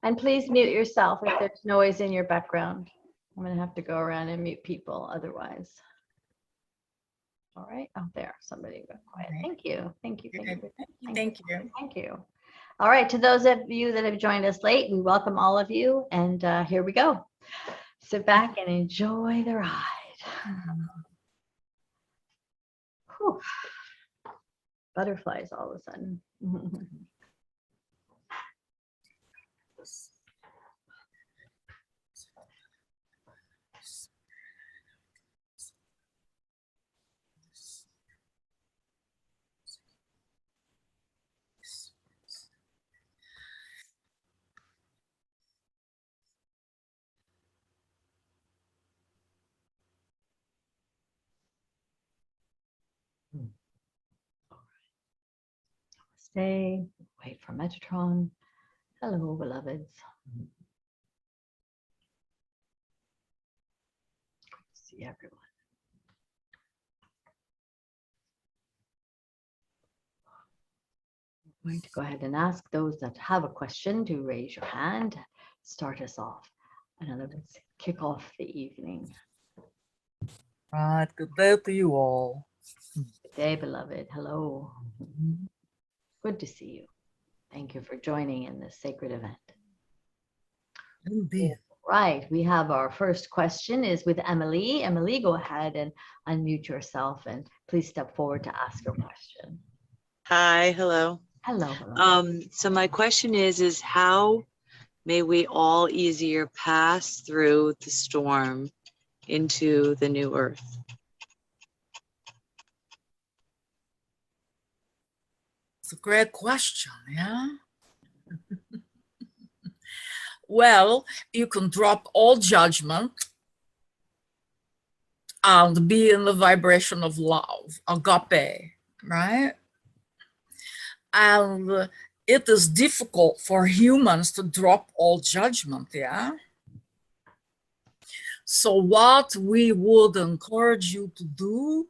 And please mute yourself if there's noise in your background. I'm going to have to go around and mute people otherwise. All right. Oh, there. Somebody got quiet. Right. Thank you. Thank you. Thank you. Thank you. Thank you. All right. To those of you that have joined us late, we welcome all of you. And here we go. Sit back and enjoy the ride. Whew. Butterflies all of a sudden. Stay, wait for Metatron. Hello, beloveds. Good to see everyone. I'm going to go ahead and ask those that have a question to raise your hand. Start us off. And let's kick off the evening. Right. Good day to you all. Good day, beloved. Hello. Good to see you. Thank you for joining in this sacred event. Indeed. Right. We have our first question is with Emily. Emily, go ahead and unmute yourself and please step forward to ask your question. Hi, hello. Hello. So my question is how may we all easier pass through the storm into the new earth? It's a great question, yeah? Well, you can drop all judgment and be in the vibration of love, agape, right? And it is difficult for humans to drop all judgment, yeah? So what we would encourage you to do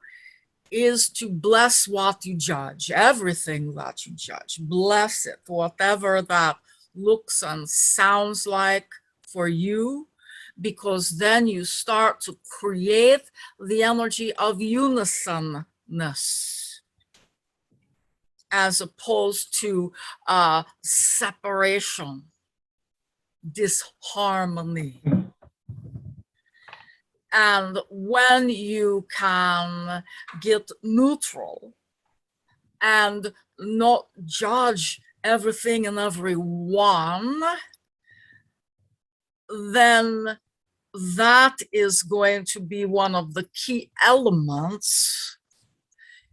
is to bless what you judge, everything that you judge, bless it, whatever that looks and sounds like for you, because then you start to create the energy of unisonness as opposed to separation, disharmony. And when you can get neutral and not judge everything and everyone, then that is going to be one of the key elements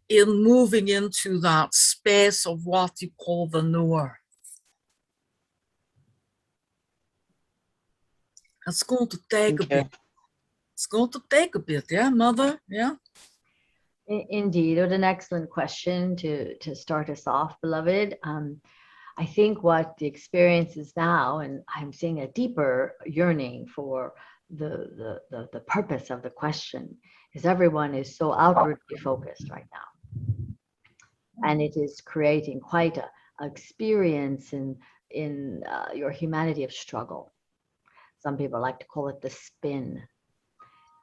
in moving into that space of what you call the new earth. It's going to take a bit. It's going to take a bit, yeah, Mother? Yeah. Indeed, what an excellent question to start us off, beloved. I think what the experience is now, and I'm seeing a deeper yearning for the purpose of the question, is everyone is so outwardly focused right now. And it is creating quite a experience in your humanity of struggle. Some people like to call it the spin.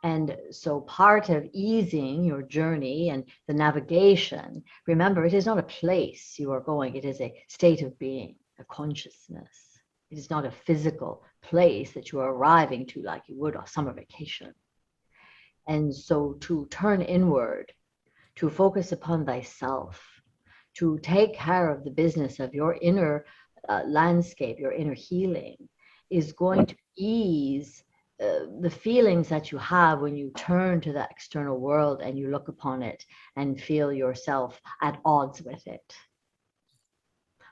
And so part of easing your journey and the navigation, remember, it is not a place you are going. It is a state of being, a consciousness. It is not a physical place that you are arriving to like you would on summer vacation. And so to turn inward, to focus upon thyself, to take care of the business of your inner landscape, your inner healing, is going to ease the feelings that you have when you turn to the external world and you look upon it and feel yourself at odds with it.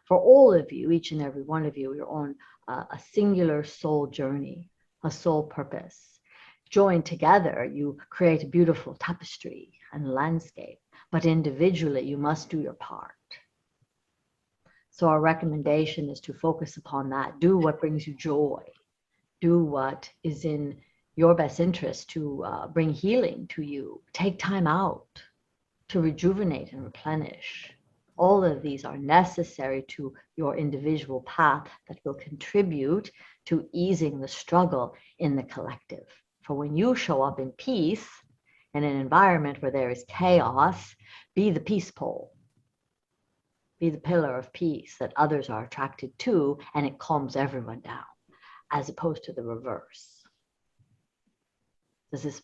For all of you, each and every one of you, you're on a singular soul journey, a soul purpose. Joined together, you create a beautiful tapestry and landscape, but individually, you must do your part. So our recommendation is to focus upon that. Do what brings you joy. Do what is in your best interest to bring healing to you. Take time out to rejuvenate and replenish. All of these are necessary to your individual path that will contribute to easing the struggle in the collective. For when you show up in peace in an environment where there is chaos, be the peace pole. Be the pillar of peace that others are attracted to, and it calms everyone down, as opposed to the reverse. Does this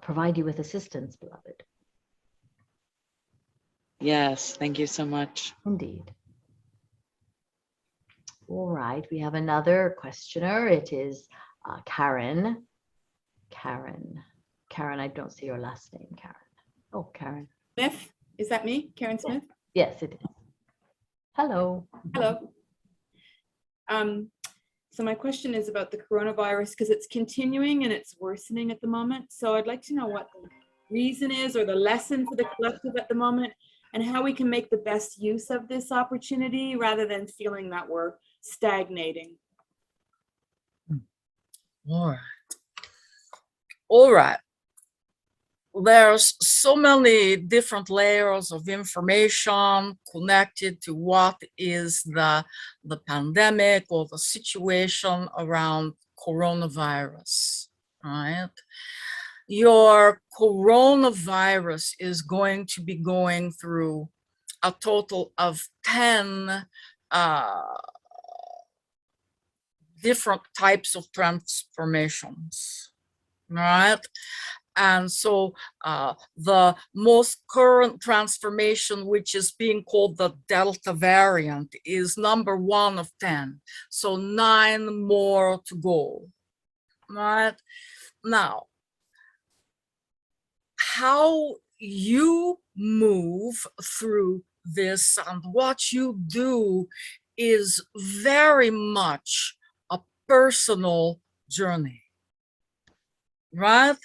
provide you with assistance, beloved? Yes, thank you so much. Indeed. All right, we have another questioner. It is Karen. Karen, I don't see your last name, Karen. Oh, Karen. Smith, is that me? Karen Smith? Yes, it is. Hello. Hello. So my question is about the coronavirus, because it's continuing and it's worsening at the moment. So I'd like to know what the reason is, or the lesson for the collective at the moment, and how we can make the best use of this opportunity rather than feeling that we're stagnating. All right. There's so many different layers of information connected to what is the pandemic or the situation around coronavirus, right? Your coronavirus is going to be going through a total of 10 different types of transformations, right? And so the most current transformation, which is being called the Delta variant, is number 1 of 10. So 9 more to go, right? Now, how you move through this and what you do is very much a personal journey, right?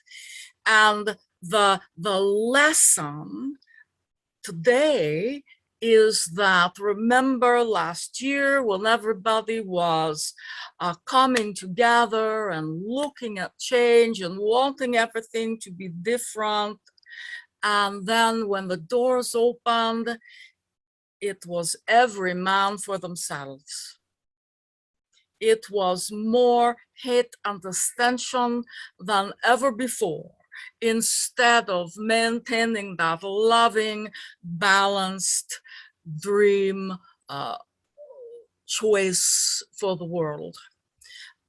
And the lesson today is that, remember last year when everybody was coming together and looking at change and wanting everything to be different, and then when the doors opened, it was every man for themselves. It was more hate and ascension than ever before, instead of maintaining that loving, balanced dream choice for the world.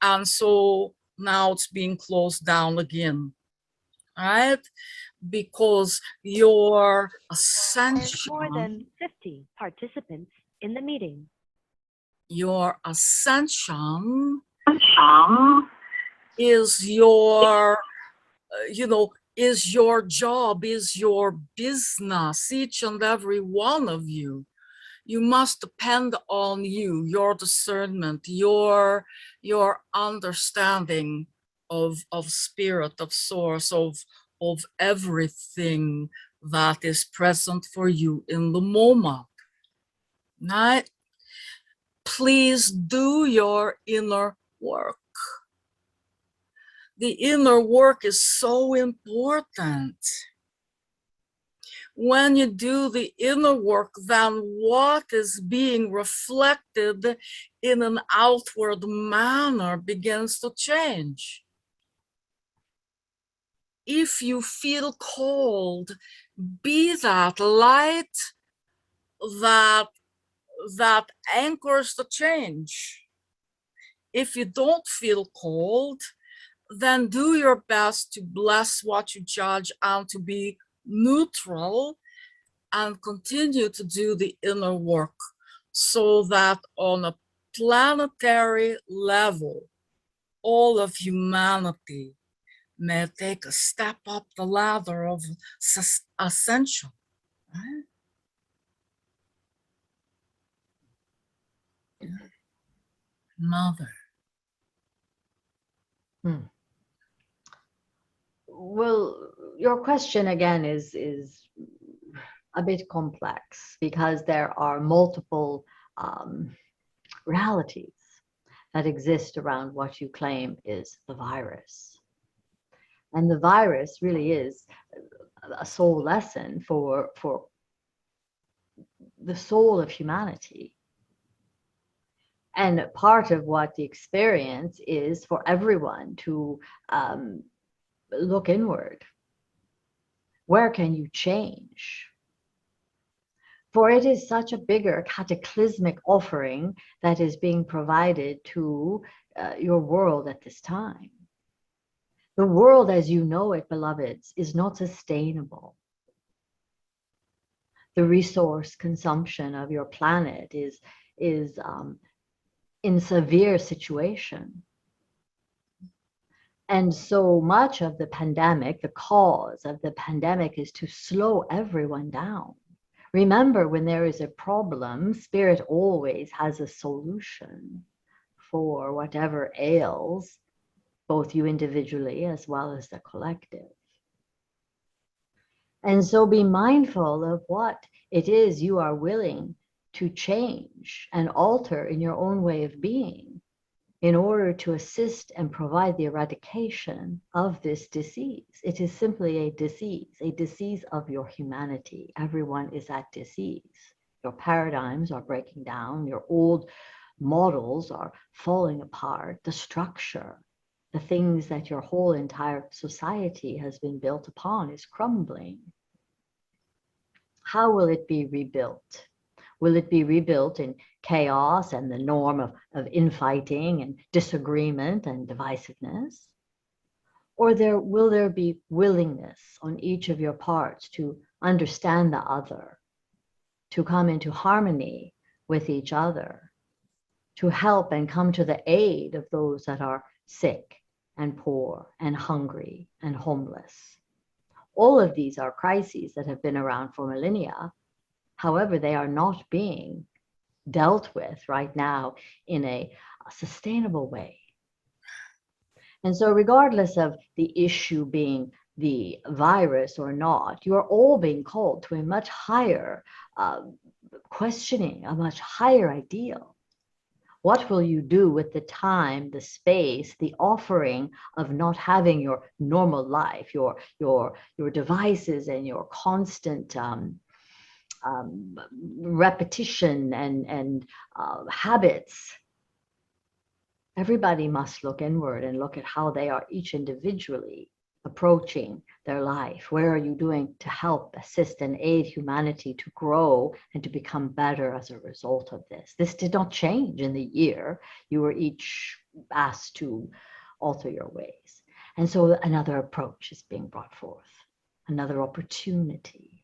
And so now it's being closed down again, right? Because your ascension, more than 50 participants in the meeting. Your ascension is your, is your job, is your business, each and every one of you. You must depend on you, your discernment, your understanding of spirit, of source, of everything that is present for you in the moment, right? Please do your inner work. The inner work is so important. When you do the inner work, then what is being reflected in an outward manner begins to change. If you feel cold, be that light that anchors the change. If you don't feel cold, then do your best to bless what you judge and to be neutral and continue to do the inner work, so that on a planetary level, all of humanity may take a step up the ladder of ascension, right? Mother. Well, your question again is a bit complex, because there are multiple realities that exist around what you claim is the virus. And the virus really is a soul lesson for the soul of humanity. And part of what the experience is for everyone to look inward. Where can you change? For it is such a bigger cataclysmic offering that is being provided to your world at this time. The world as you know it, beloveds, is not sustainable. The resource consumption of your planet is in severe situation. And so much of the pandemic, the cause of the pandemic is to slow everyone down. Remember, when there is a problem, Spirit always has a solution for whatever ails both you individually as well as the collective. And so be mindful of what it is you are willing to change and alter in your own way of being in order to assist and provide the eradication of this disease. It is simply a disease of your humanity. Everyone is at disease. Your paradigms are breaking down. Your old models are falling apart. The structure, the things that your whole entire society has been built upon is crumbling. How will it be rebuilt? Will it be rebuilt in chaos and the norm of infighting and disagreement and divisiveness? Or will there be willingness on each of your parts to understand the other, to come into harmony with each other, to help and come to the aid of those that are sick and poor and hungry and homeless? All of these are crises that have been around for millennia. However, they are not being dealt with right now in a sustainable way. And so regardless of the issue being the virus or not, you are all being called to a much higher questioning, a much higher ideal. What will you do with the time, the space, the offering of not having your normal life, your devices and your constant repetition and habits? Everybody must look inward and look at how they are each individually approaching their life. Where are you doing to help, assist, and aid humanity to grow and to become better as a result of this? This did not change in the year. You were each asked to alter your ways. And so another approach is being brought forth, another opportunity.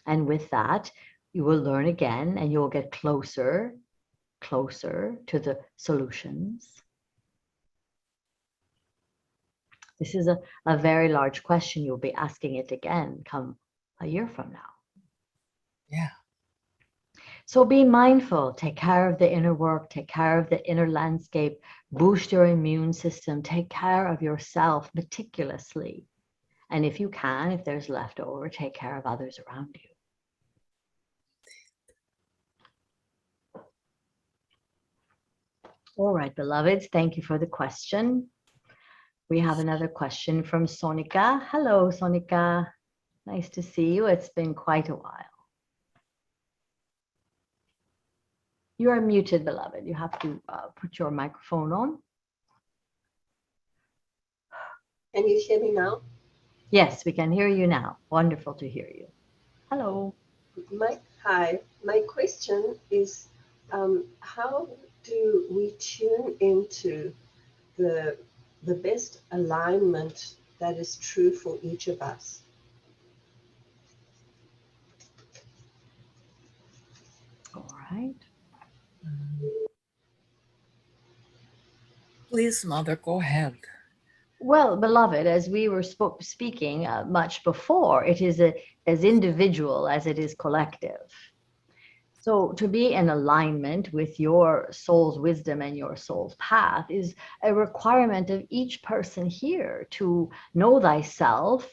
And with that, you will learn again and you will get closer to the solutions. This is a very large question. You'll be asking it again come a year from now. Yeah. So be mindful, take care of the inner work, take care of the inner landscape, boost your immune system, take care of yourself meticulously. And if you can, if there's leftover, take care of others around you. All right, beloveds, thank you for the question. We have another question from Sonika. Hello, Sonika. Nice to see you. It's been quite a while. You are muted, beloved. You have to put your microphone on. Can you hear me now? Yes, we can hear you now. Wonderful to hear you. Hello. Hi. My question is, how do we tune into the best alignment that is true for each of us? All right. Please, Mother, go ahead. Well, beloved, as we were speaking much before, it is as individual as it is collective. So to be in alignment with your soul's wisdom and your soul's path is a requirement of each person here to know thyself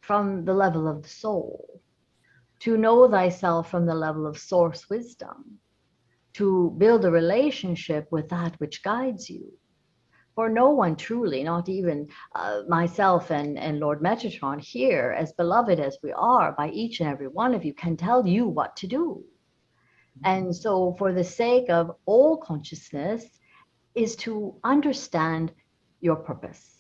from the level of the soul, to know thyself from the level of source wisdom, to build a relationship with that which guides you, For no one truly, not even myself and Lord Metatron here, as beloved as we are by each and every one of you, can tell you what to do. And so for the sake of all consciousness is to understand your purpose.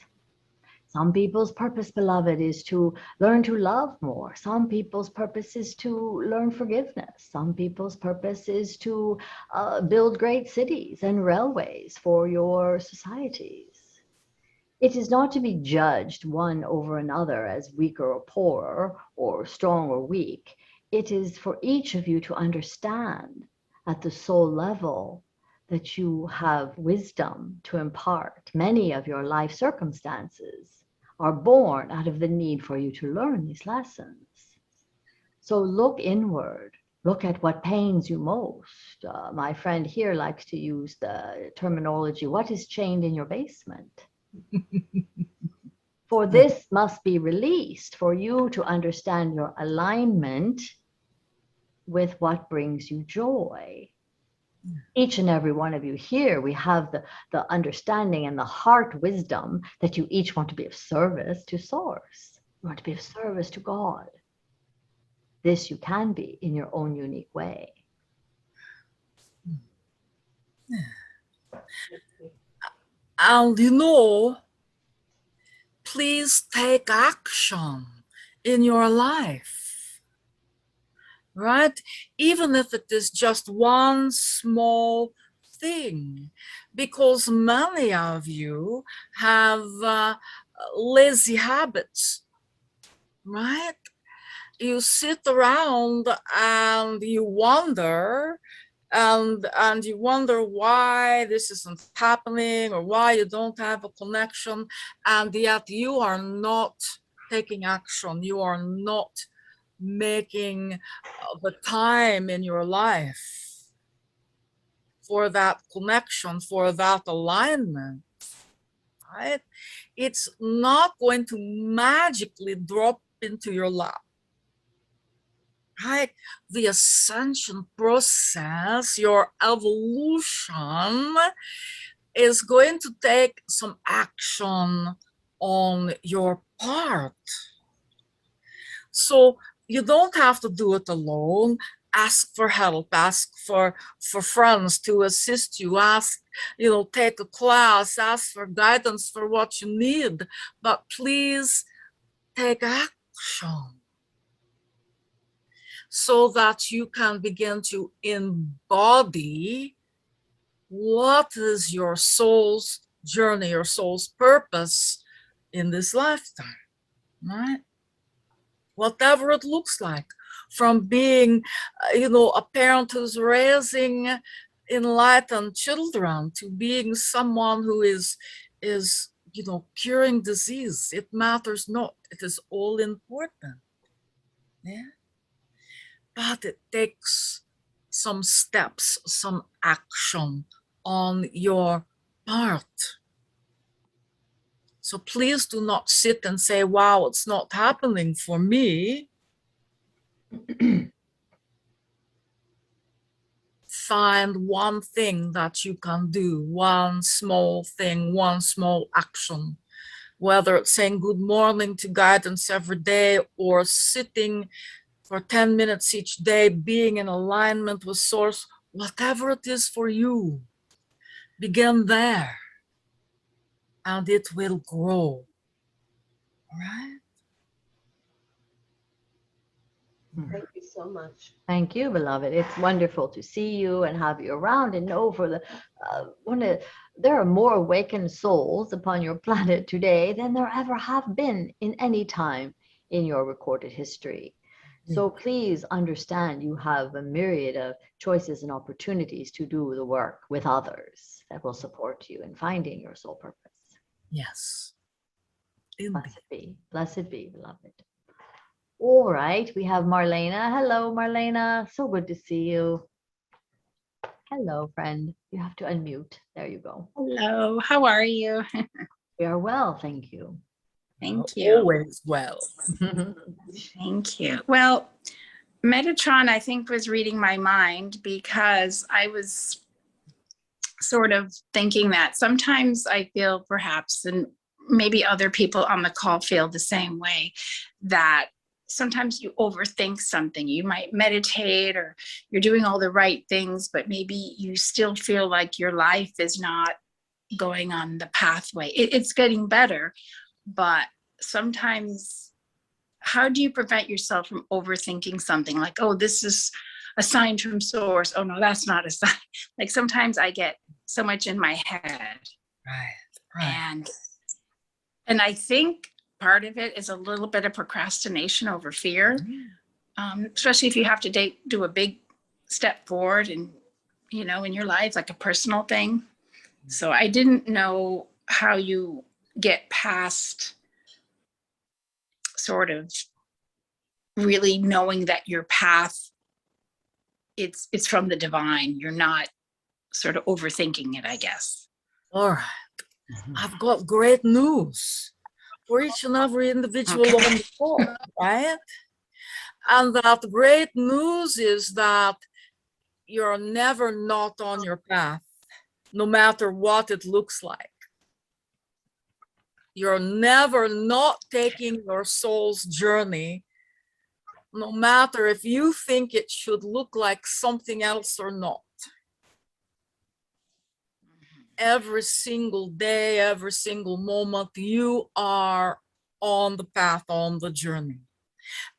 Some people's purpose, beloved, is to learn to love more. Some people's purpose is to learn forgiveness. Some people's purpose is to build great cities and railways for your societies. It is not to be judged one over another as weaker or poorer or strong or weak. It is for each of you to understand at the soul level that you have wisdom to impart. Many of your life circumstances are born out of the need for you to learn these lessons. So look inward, look at what pains you most. My friend here likes to use the terminology, what is chained in your basement? For this must be released for you to understand your alignment with what brings you joy. Each and every one of you here, we have the understanding and the heart wisdom that you each want to be of service to Source. You want to be of service to God. This you can be in your own unique way. And please take action in your life, right? Even if it is just one small thing, because many of you have lazy habits, right? You sit around and you wonder, and you wonder why this isn't happening or why you don't have a connection, and yet you are not taking action. You are not making the time in your life for that connection, for that alignment, right? It's not going to magically drop into your lap. Right? The ascension process, your evolution, is going to take some action on your part. So you don't have to do it alone. Ask for help, ask for friends to assist you, take a class, ask for guidance for what you need, but please take action, so that you can begin to embody what is your soul's journey, your soul's purpose in this lifetime, right? Whatever it looks like, from being, a parent who's raising enlightened children to being someone who is curing disease. It matters not. It is all important. Yeah. But it takes some steps, some action on your part. So please do not sit and say, wow, it's not happening for me. Find one thing that you can do, one small thing, one small action, whether it's saying good morning to guidance every day or sitting for 10 minutes each day, being in alignment with Source, whatever it is for you, begin there and it will grow, all right? Thank you so much. Thank you, beloved. It's wonderful to see you and have you around and know for there are more awakened souls upon your planet today than there ever have been in any time in your recorded history. So please understand you have a myriad of choices and opportunities to do the work with others that will support you in finding your soul purpose. Yes. Blessed be, beloved. All right, we have Marlena. Hello, Marlena. So good to see you. Hello, friend. You have to unmute. There you go. Hello, how are you? We are well, thank you. Thank you. Always well. Thank you. Well, Metatron, I think, was reading my mind because I was sort of thinking that sometimes I feel perhaps, and maybe other people on the call feel the same way, that sometimes you overthink something. You might meditate or you're doing all the right things, but maybe you still feel like your life is not going on the pathway. It's getting better, but sometimes how do you prevent yourself from overthinking something like, oh, this is a sign from source. Oh no, that's not a sign. Like sometimes I get so much in my head. Right. And I think part of it is a little bit of procrastination over fear, especially if you have to do a big step forward and, you know, in your life, like a personal thing. So I didn't know how you get past sort of really knowing that your path, it's from the divine. You're not sort of overthinking it, I guess. All right. I've got great news for each and every individual on the call, right? And that great news is that you're never not on your path, no matter what it looks like. You're never not taking your soul's journey, no matter if you think it should look like something else or not. Every single day, every single moment, you are on the path, on the journey.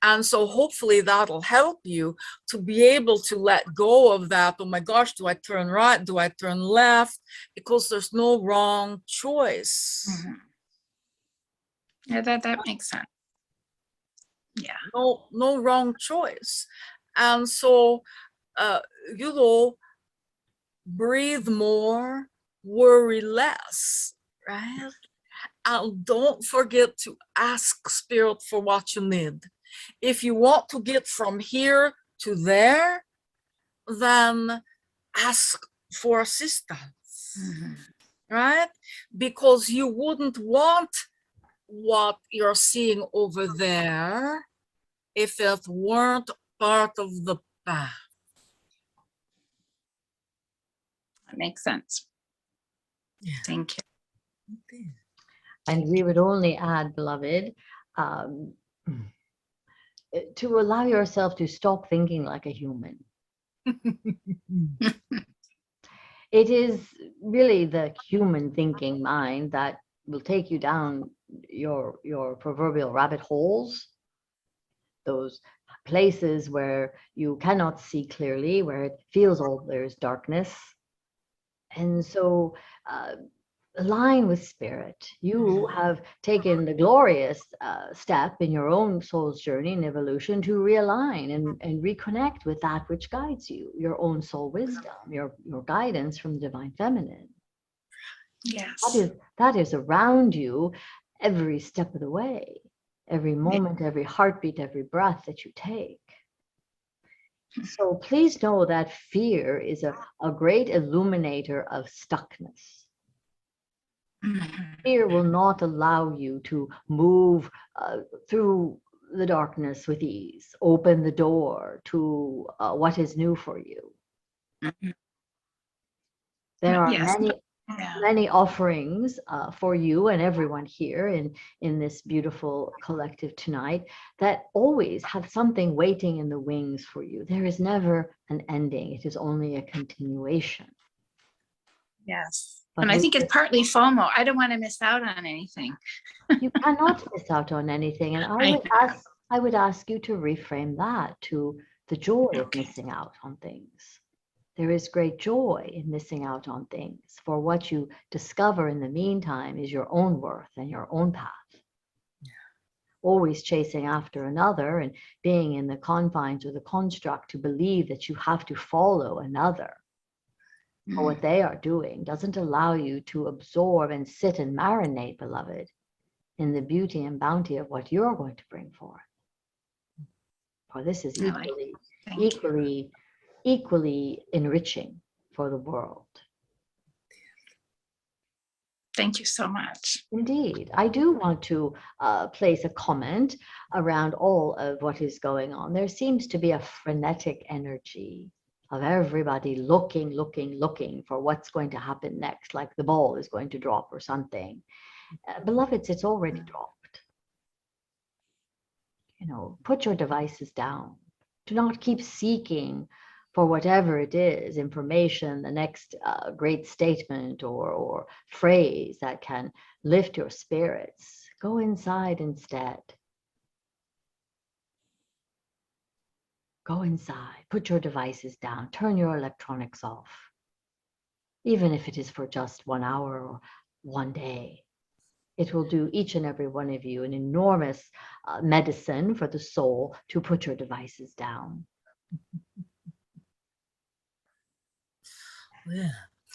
And so hopefully that'll help you to be able to let go of that. Oh my gosh, do I turn right? Do I turn left? Because there's no wrong choice. Mm-hmm. Yeah, that makes sense. Yeah. No wrong choice. And so, you know, breathe more, worry less, right? And don't forget to ask Spirit for what you need. If you want to get from here to there, then ask for assistance, right? Because you wouldn't want what you're seeing over there if it weren't part of the path. That makes sense. Yeah. Thank you. Okay. And we would only add, beloved, to allow yourself to stop thinking like a human. It is really the human thinking mind that will take you down your proverbial rabbit holes, those places where you cannot see clearly, where it feels all there's darkness. And so align with Spirit. You have taken the glorious step in your own soul's journey and evolution to realign and reconnect with that which guides you, your own soul wisdom, your guidance from the divine feminine. Yes. That is around you every step of the way, every moment, every heartbeat, every breath that you take. So please know that fear is a great illuminator of stuckness. Fear will not allow you to move through the darkness with ease, open the door to what is new for you. There are many offerings for you and everyone here in this beautiful collective tonight that always have something waiting in the wings for you. There is never an ending. It is only a continuation. Yes. But and I think it's partly FOMO. I don't want to miss out on anything. You cannot miss out on anything. And I would ask you to reframe that to the joy of missing out on things. There is great joy in missing out on things, for what you discover in the meantime is your own worth and your own path. Yeah. Always chasing after another and being in the confines or the construct to believe that you have to follow another or what they are doing doesn't allow you to absorb and sit and marinate, beloved, in the beauty and bounty of what you're going to bring forth. For this is equally enriching for the world. Thank you so much. Indeed. I do want to place a comment around all of what is going on. There seems to be a frenetic energy of everybody looking for what's going to happen next, like the ball is going to drop or something. Beloveds, it's already dropped. You know, put your devices down. Do not keep seeking for whatever it is, information, the next great statement or phrase that can lift your spirits. Go inside instead. Go inside, put your devices down, turn your electronics off. Even if it is for just 1 hour or 1 day. It will do each and every one of you an enormous medicine for the soul to put your devices down. Yeah.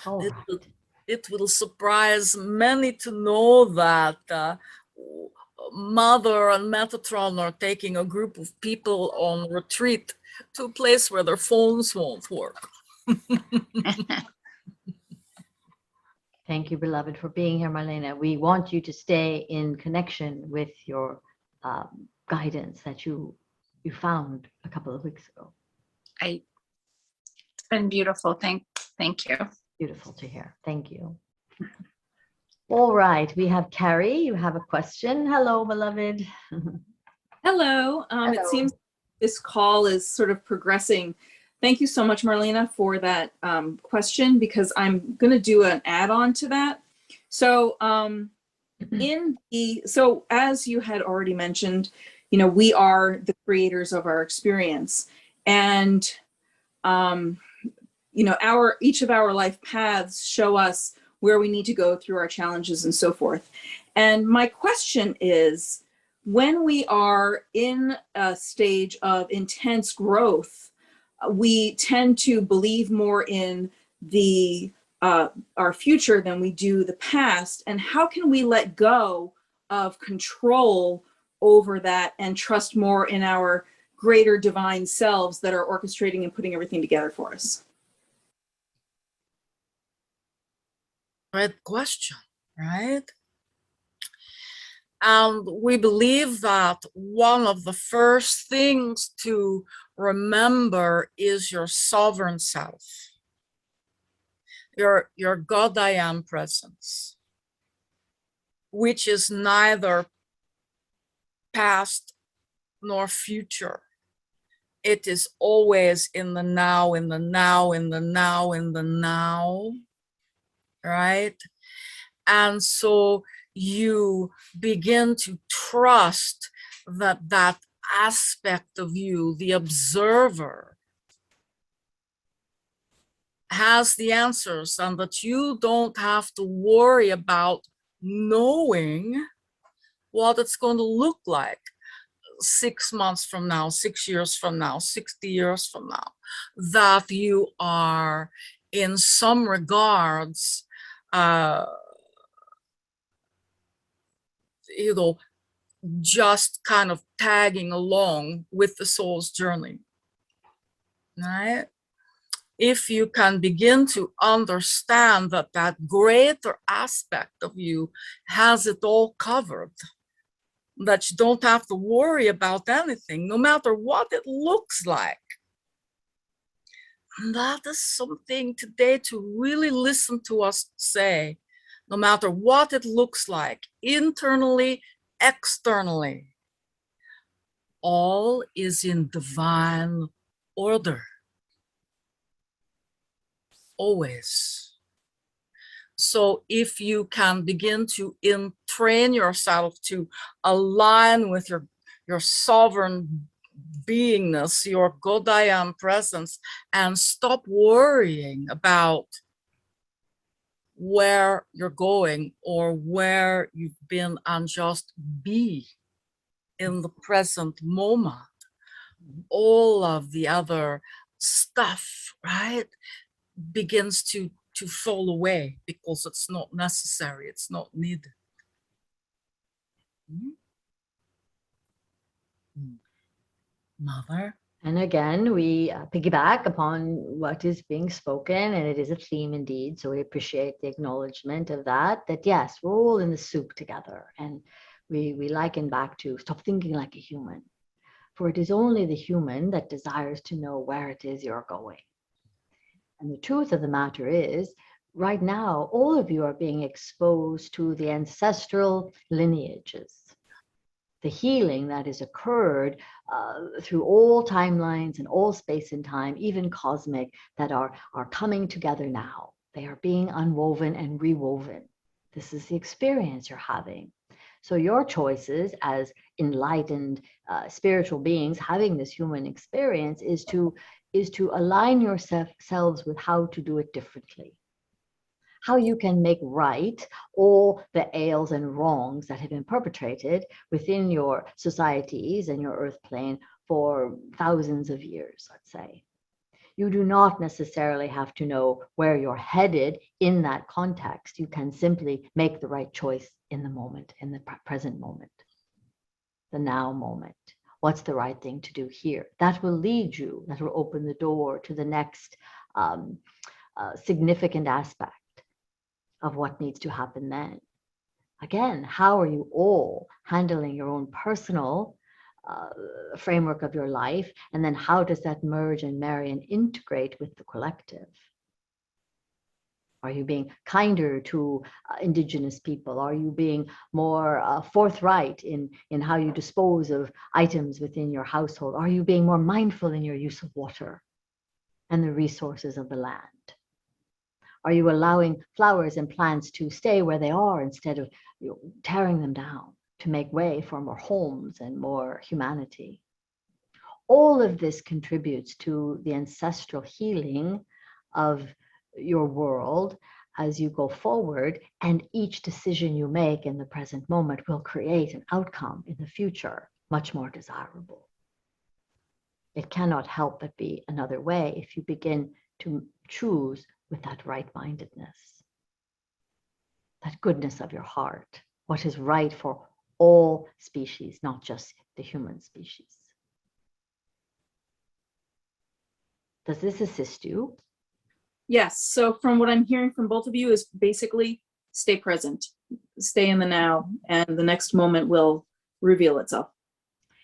All It, right. it will surprise many to know that Mother and Metatron are taking a group of people on retreat to a place where their phones won't work. Thank you, beloved, for being here, Marlena. We want you to stay in connection with your guidance that you found a couple of weeks ago. It's been beautiful. Thank you. Beautiful to hear. Thank you. All right, we have Carrie. You have a question. Hello, beloved. Hello. It seems this call is sort of progressing. Thank you so much, Marlena, for that question, because I'm going to do an add-on to that. So so as you had already mentioned, you know, we are the creators of our experience, and you know, each of our life paths show us where we need to go through our challenges and so forth. And my question is, when we are in a stage of intense growth, we tend to believe more in our future than we do the past. And how can we let go of control over that and trust more in our greater divine selves that are orchestrating and putting everything together for us? Great question, right? And we believe that one of the first things to remember is your sovereign self, your God I am presence, which is neither past nor future. It is always in the now, in the now, in the now, in the now, right? And so you begin to trust that that aspect of you, the observer, has the answers, and that you don't have to worry about knowing what it's going to look like 6 months from now, 6 years from now, 60 years from now, that you are in some regards you know, just kind of tagging along with the soul's journey, right? If you can begin to understand that that greater aspect of you has it all covered, that you don't have to worry about anything, no matter what it looks like. And that is something today to really listen to us say. No matter what it looks like, internally, externally, all is in divine order. Always. So if you can begin to train yourself to align with your sovereign beingness, your God I am presence, and stop worrying about where you're going or where you've been, and just be in the present moment. All of the other stuff, right, begins to fall away because it's not necessary, it's not needed. Mother? And again, we piggyback upon what is being spoken, and it is a theme indeed. So we appreciate the acknowledgement of that yes, we're all in the soup together. And we liken back to stop thinking like a human. For it is only the human that desires to know where it is you're going. And the truth of the matter is, right now, all of you are being exposed to the ancestral lineages, the healing that has occurred through all timelines and all space and time, even cosmic, that are coming together now. They are being unwoven and rewoven. This is the experience you're having. So your choices as enlightened spiritual beings having this human experience is to align yourselves with how to do it differently. How you can make right all the ails and wrongs that have been perpetrated within your societies and your earth plane for thousands of years, let's say. You do not necessarily have to know where you're headed in that context. You can simply make the right choice in the moment, in the present moment, the now moment. What's the right thing to do here? That will lead you, that will open the door to the next significant aspect of what needs to happen then. Again, how are you all handling your own personal framework of your life, and then how does that merge and marry and integrate with the collective? Are you being kinder to Indigenous people? Are you being more forthright in how you dispose of items within your household? Are you being more mindful in your use of water and the resources of the land? Are you allowing flowers and plants to stay where they are instead of tearing them down to make way for more homes and more humanity? All of this contributes to the ancestral healing of your world as you go forward, and each decision you make in the present moment will create an outcome in the future much more desirable. It cannot help but be another way if you begin to choose with that right-mindedness, that goodness of your heart, what is right for all species, not just the human species. Does this assist you? Yes. So from what I'm hearing from both of you is basically stay present, stay in the now, and the next moment will reveal itself.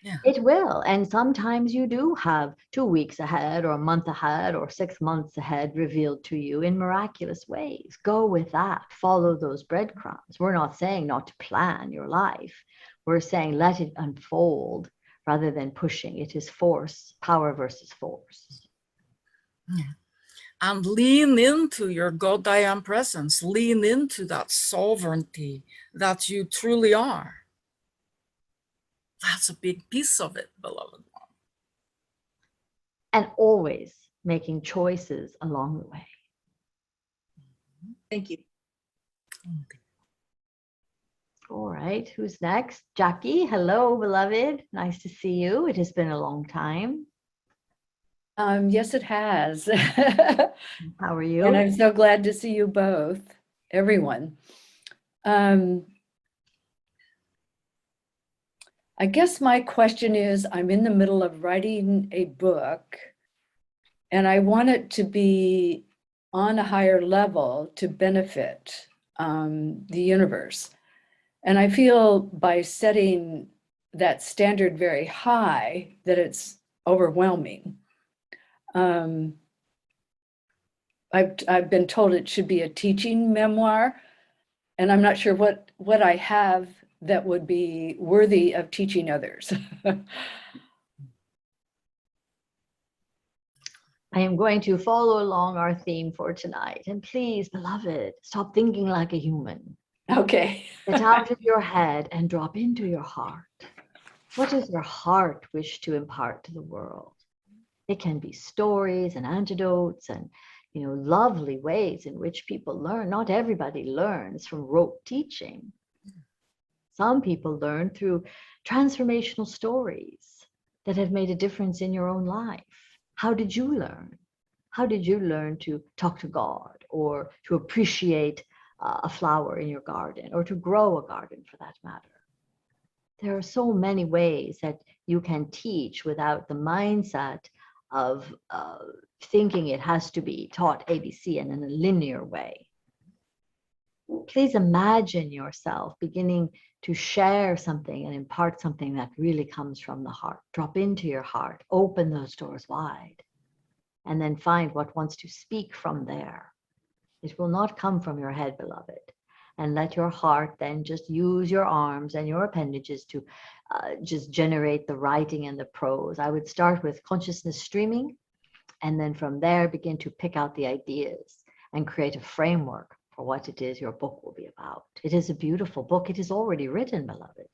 Yeah. It will. And sometimes you do have 2 weeks ahead or a month ahead or 6 months ahead revealed to you in miraculous ways. Go with that. Follow those breadcrumbs. We're not saying not to plan your life. We're saying let it unfold rather than pushing. It is force, power versus force. Yeah. And lean into your God I Am presence. Lean into that sovereignty that you truly are. That's a big piece of it, beloved one. And always making choices along the way. Thank you. Okay. All right, who's next? Jackie, hello, beloved. Nice to see you. It has been a long time. Yes, it has. How are you? And I'm so glad to see you both, everyone. I guess my question is, I'm in the middle of writing a book, and I want it to be on a higher level to benefit the universe. And I feel by setting that standard very high that it's overwhelming. I've been told it should be a teaching memoir, and I'm not sure what I have that would be worthy of teaching others. I am going to follow along our theme for tonight. And please, beloved, stop thinking like a human. Okay. Get out of your head and drop into your heart. What does your heart wish to impart to the world? It can be stories and anecdotes and lovely ways in which people learn. Not everybody learns from rote teaching. Some people learn through transformational stories that have made a difference in your own life. How did you learn? How did you learn to talk to God or to appreciate a flower in your garden or to grow a garden for that matter? There are so many ways that you can teach without the mindset of thinking it has to be taught ABC and in a linear way. Please imagine yourself beginning to share something and impart something that really comes from the heart. Drop into your heart, open those doors wide. and then find what wants to speak from there. It will not come from your head, beloved. And let your heart then just use your arms and your appendages to just generate the writing and the prose. I would start with consciousness streaming, and then from there begin to pick out the ideas and create a framework for what it is your book will be about. It is a beautiful book. It is already written, beloved.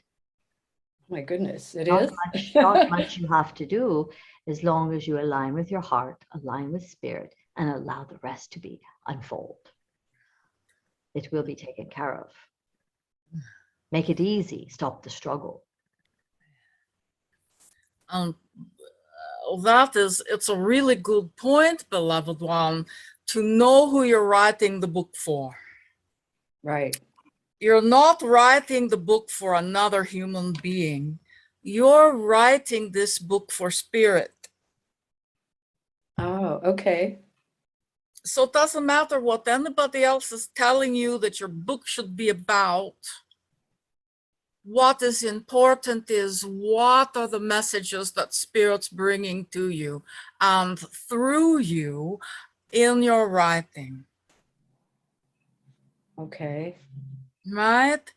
My goodness, it Not is. much, not much you have to do, as long as you align with your heart, align with spirit, and allow the rest to be unfold. It will be taken care of. Make it easy. Stop the struggle. It's a really good point, beloved one, to know who you're writing the book for. Right. You're not writing the book for another human being. You're writing this book for spirit. Oh, okay. So it doesn't matter what anybody else is telling you that your book should be about. What is important is what are the messages that Spirit's bringing to you and through you in your writing. Okay. Right?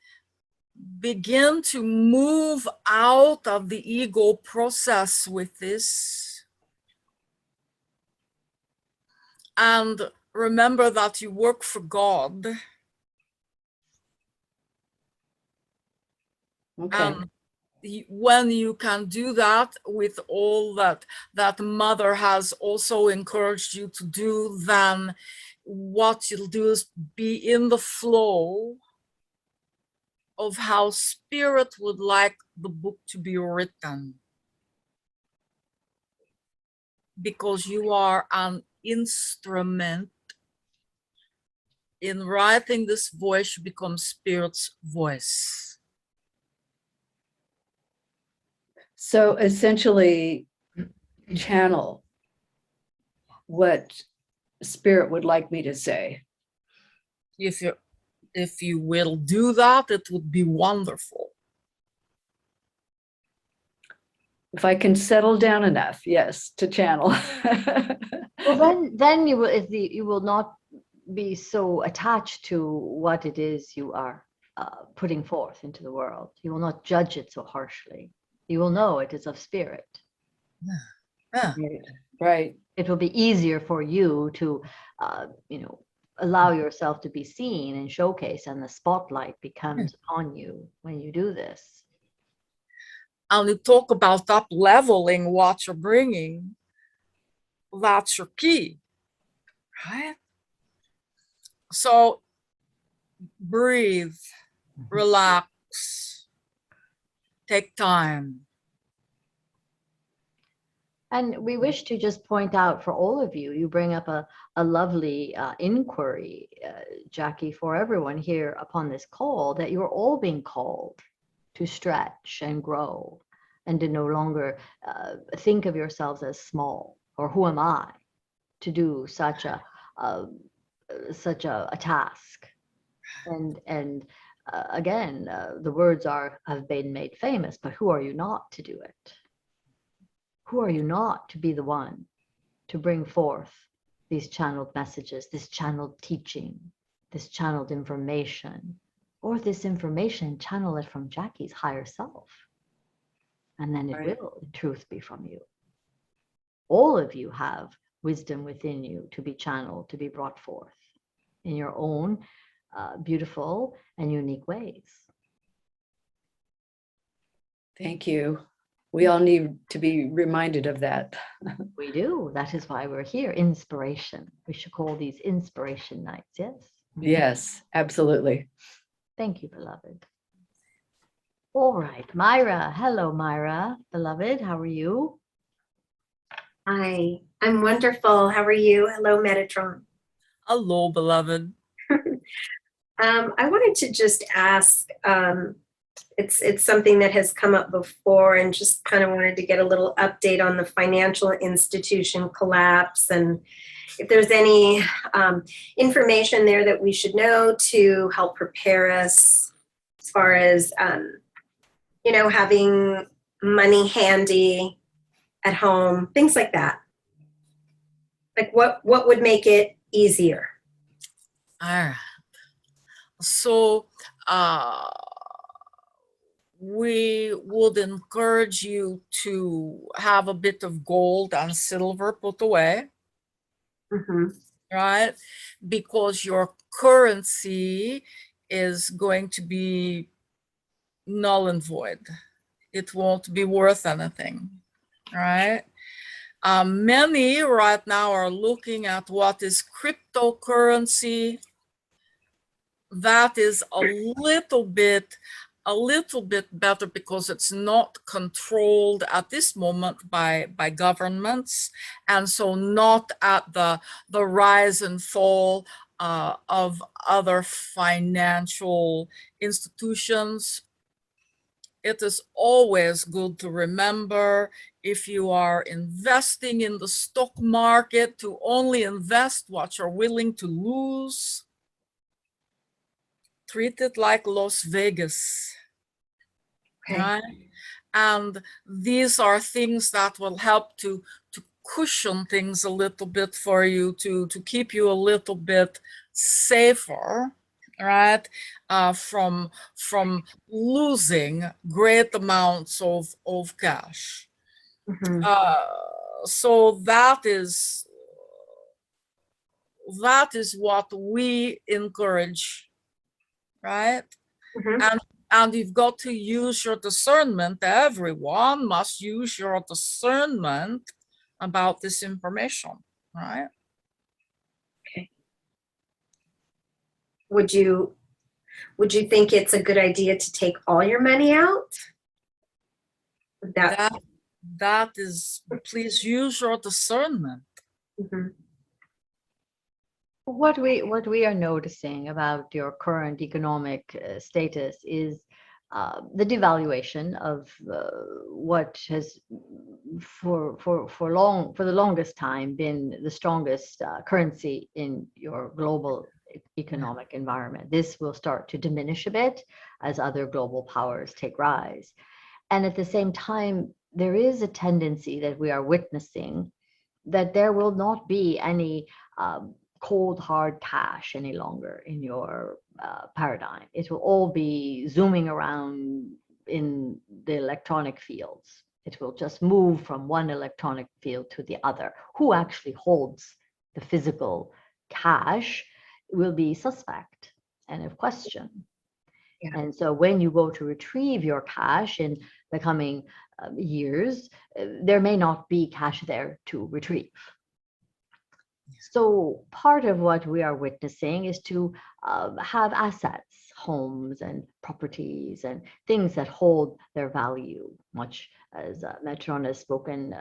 Begin to move out of the ego process with this. And remember that you work for God. Okay. When you can do that with all that Mother has also encouraged you to do, then what you'll do is be in the flow of how Spirit would like the book to be written. Because you are an instrument in writing this voice, you become Spirit's voice. So essentially, channel what Spirit would like me to say. If you will do that, it would be wonderful. If I can settle down enough, yes, to channel. Well, then you will not be so attached to what it is you are putting forth into the world. You will not judge it so harshly. You will know it is of spirit. Yeah. Right. It will be easier for you to, allow yourself to be seen and showcase, and the spotlight becomes upon you when you do this. And you talk about up leveling what you're bringing. That's your key, right? So breathe, relax, take time. And we wish to just point out for all of you, you bring up a lovely inquiry, Jackie, for everyone here upon this call, that you're all being called to stretch and grow and to no longer think of yourselves as small, or who am I to do such a task. And again, the words have been made famous, but who are you not to do it? Who are you not to be the one to bring forth these channeled messages, this channeled teaching, this channeled information, or this information, channel it from Jackie's higher self. And then it will, in truth, be from you. All of you have wisdom within you to be channeled, to be brought forth in your own beautiful and unique ways. Thank you. We all need to be reminded of that. We do. That is why we're here. Inspiration. We should call these inspiration nights, yes? Yes, absolutely. Thank you, beloved. All right, Myra. Hello, Myra, beloved. How are you? Hi, I'm wonderful. How are you? Hello, Metatron. Hello, beloved. I wanted to just ask, it's something that has come up before, and just kind of wanted to get a little update on the financial institution collapse, and if there's any information there that we should know to help prepare us as far as, having money handy at home, things like that. Like what would make it easier? All right. So we would encourage you to have a bit of gold and silver put away, right? Because your currency is going to be null and void. It won't be worth anything, right? Many right now are looking at what is cryptocurrency. That is a little bit better because it's not controlled at this moment by governments, and so not at the rise and fall of other financial institutions. It is always good to remember, if you are investing in the stock market, to only invest what you're willing to lose. Treat it like Las Vegas, right? And these are things that will help to cushion things a little bit for you, to keep you a little bit safer, right? From losing great amounts of cash. So that is what we encourage, right? And you've got to use your discernment. Everyone must use your discernment about this information, right? Okay. Would you think it's a good idea to take all your money out? That is, please use your discernment. What we are noticing about your current economic status is the devaluation of what has for the longest time been the strongest currency in your global economic environment. This will start to diminish a bit as other global powers take rise. And at the same time, there is a tendency that we are witnessing that there will not be any cold hard cash any longer in your paradigm. It will all be zooming around in the electronic fields. It will just move from one electronic field to the other. Who actually holds the physical cash will be suspect and of question. And so when you go to retrieve your cash in the coming years, there may not be cash there to retrieve. So part of what we are witnessing is to have assets, homes and properties and things that hold their value, much as Metatron has spoken.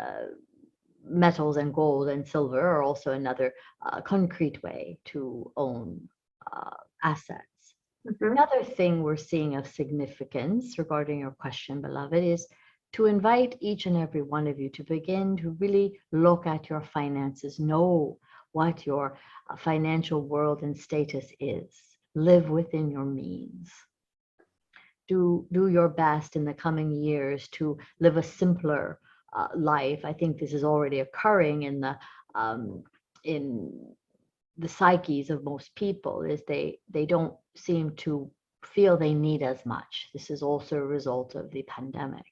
Metals and gold and silver are also another concrete way to own assets. Another thing we're seeing of significance regarding your question, beloved, is to invite each and every one of you to begin to really look at your finances, know what your financial world and status is. Live within your means. Do your best in the coming years to live a simpler life. I think this is already occurring in the psyches of most people, is they don't seem to feel they need as much. This is also a result of the pandemic.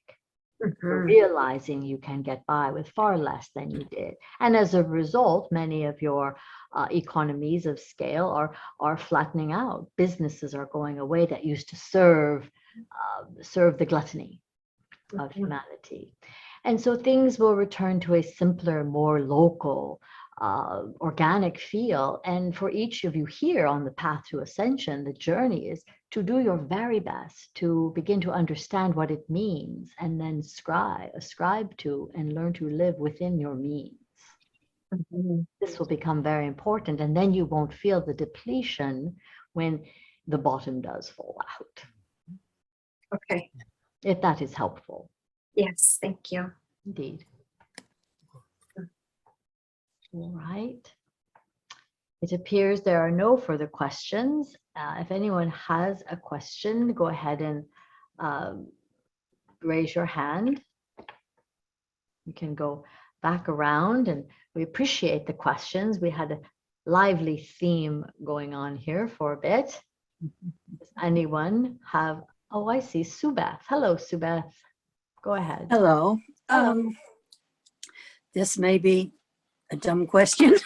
Realizing you can get by with far less than you did. And as a result, many of your economies of scale are flattening out. Businesses are going away that used to serve the gluttony of humanity. And so things will return to a simpler, more local, organic feel. And for each of you here on the path to ascension, the journey is to do your very best to begin to understand what it means, and then ascribe to and learn to live within your means. This will become very important, and then you won't feel the depletion when the bottom does fall out. Okay. If that is helpful. Yes, thank you. Indeed. All right. It appears there are no further questions. If anyone has a question, go ahead and raise your hand. You can go back around, and we appreciate the questions. We had a lively theme going on here for a bit. Does anyone have, oh, I see Subeth. Hello, Subeth. Go ahead. Hello. Hello. This may be a dumb question,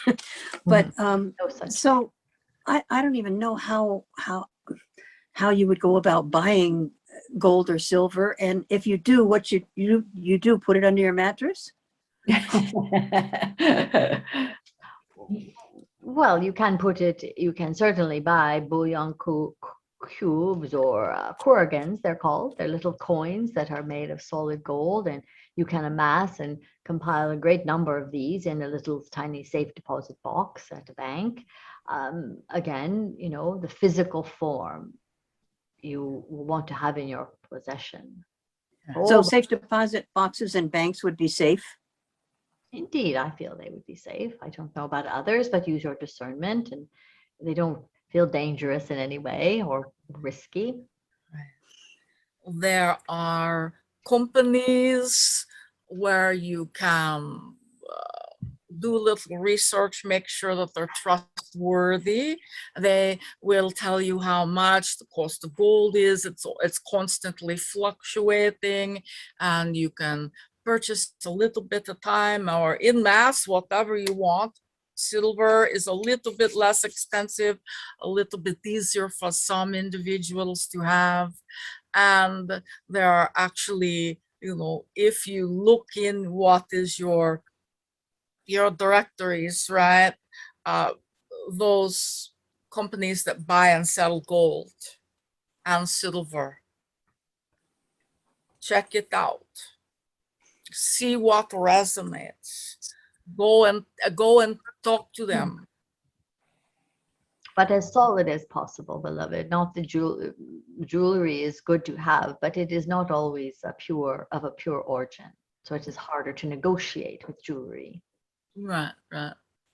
but No such so I don't even know how you would go about buying gold or silver, and if you do, what you do, put it under your mattress? Well, you can put it, you can certainly buy bullion cubes or kurgans, they're called. They're little coins that are made of solid gold, and you can amass and compile a great number of these in a little tiny safe deposit box at a bank. Again, you know, the physical form you want to have in your possession. So safe deposit boxes and banks would be safe? Indeed, I feel they would be safe. I don't know about others, but use your discernment, and they don't feel dangerous in any way or risky. There are companies where you can do a little research, make sure that they're trustworthy. They will tell you how much the cost of gold is. It's constantly fluctuating, and you can purchase a little bit at a time or in mass, whatever you want. Silver is a little bit less expensive, a little bit easier for some individuals to have. And there are actually, you know, if you look in what is your directories, right? Those companies that buy and sell gold and silver, check it out. See what resonates. Go and talk to them. But as solid as possible, beloved. Not the jewelry is good to have, but it is not always of a pure origin. So it is harder to negotiate with jewelry. Right.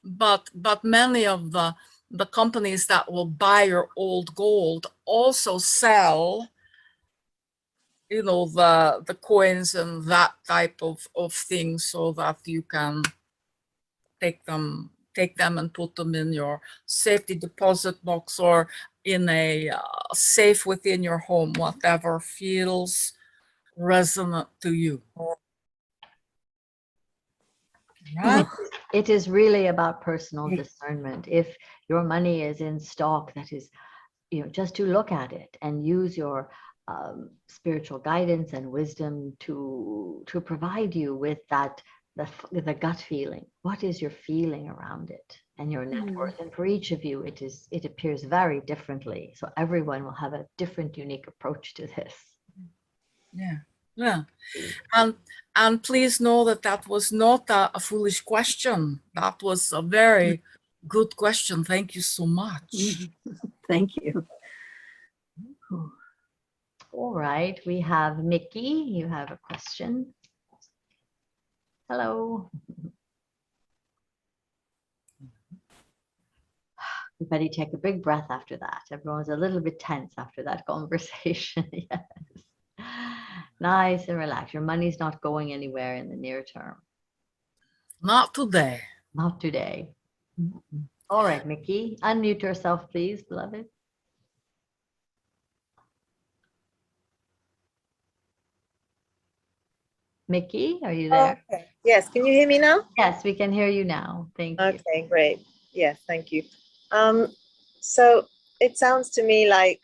But many of the companies that will buy your old gold also sell, you know, the coins and that type of things, so that you can take them and put them in your safety deposit box or in a safe within your home, whatever feels resonant to you. Right? It is really about personal discernment. If your money is in stock that is, you know, just to look at it and use your spiritual guidance and wisdom to provide you with that, the gut feeling. What is your feeling around it and your net worth? And for each of you, it appears very differently. So everyone will have a different, unique approach to this. Yeah. And please know that was not a foolish question. That was a very good question. Thank you so much. Thank you. All right, we have Mickey. You have a question. Hello. Everybody take a big breath after that. Everyone's a little bit tense after that conversation. Yes. Nice and relaxed. Your money's not going anywhere in the near term. Not today. Not today. All right, Mickey, unmute yourself, please, beloved. Mickey, are you there? Okay. Yes, can you hear me now? Yes, we can hear you now. Thank you. Okay, great. Yes, thank you. So it sounds to me like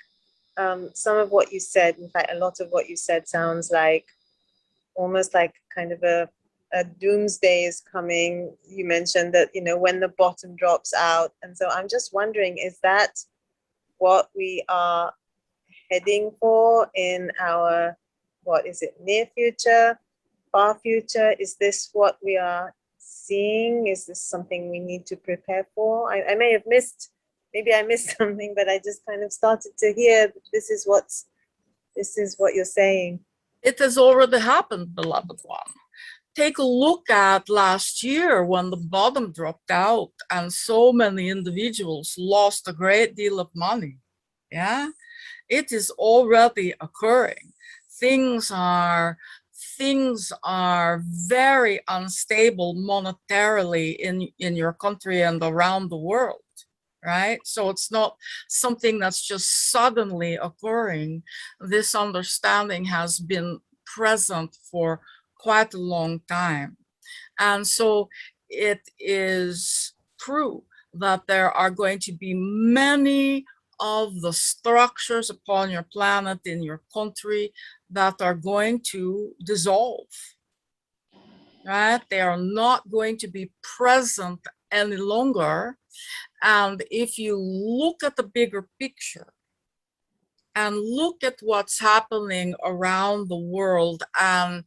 some of what you said, in fact, a lot of what you said sounds like almost like kind of a doomsday is coming. You mentioned that, you know, when the bottom drops out. And so I'm just wondering, is that what we are heading for in our, what is it, near future, far future? Is this what we are seeing? Is this something we need to prepare for? I may have missed, maybe I missed something, but I just kind of started to hear this is what you're saying. It has already happened, beloved one. Take a look at last year when the bottom dropped out and so many individuals lost a great deal of money. Yeah, it is already occurring. Things are things are very unstable monetarily in your country and around the world, right? So it's not something that's just suddenly occurring. This understanding has been present for quite a long time. And so it is true that there are going to be many of the structures upon your planet, in your country, that are going to dissolve, right? They are not going to be present any longer. And if you look at the bigger picture and look at what's happening around the world, and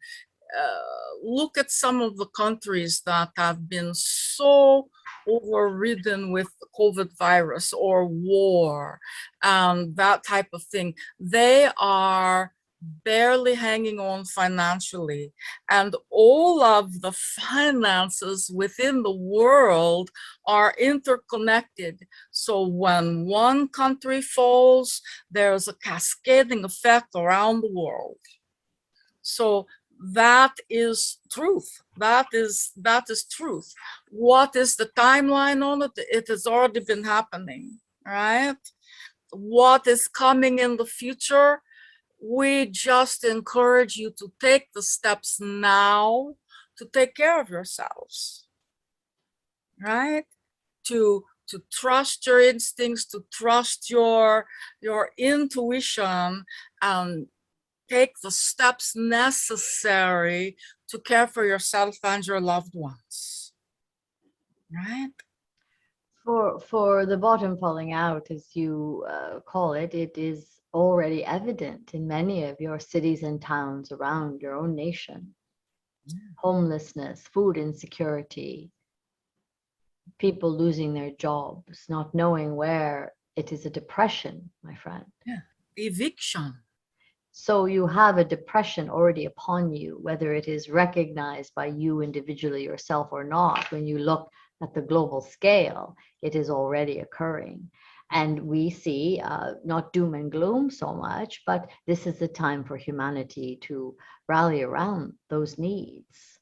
look at some of the countries that have been so overridden with the COVID virus or war and that type of thing, they are barely hanging on financially. And all of the finances within the world are interconnected. So when one country falls, there's a cascading effect around the world. So that is truth. That is truth. What is the timeline on it? It has already been happening, right? What is coming in the future? We just encourage you to take the steps now to take care of yourselves, right? To trust your instincts, to trust your intuition, and take the steps necessary to care for yourself and your loved ones, right? For the bottom falling out, as you call it, it is already evident in many of your cities and towns around your own nation. Yeah. Homelessness, food insecurity, people losing their jobs, not knowing where. It is a depression, my friend. Yeah, eviction. So you have a depression already upon you, whether it is recognized by you individually yourself or not. When you look at the global scale, it is already occurring. And we see not doom and gloom so much, but this is the time for humanity to rally around those needs.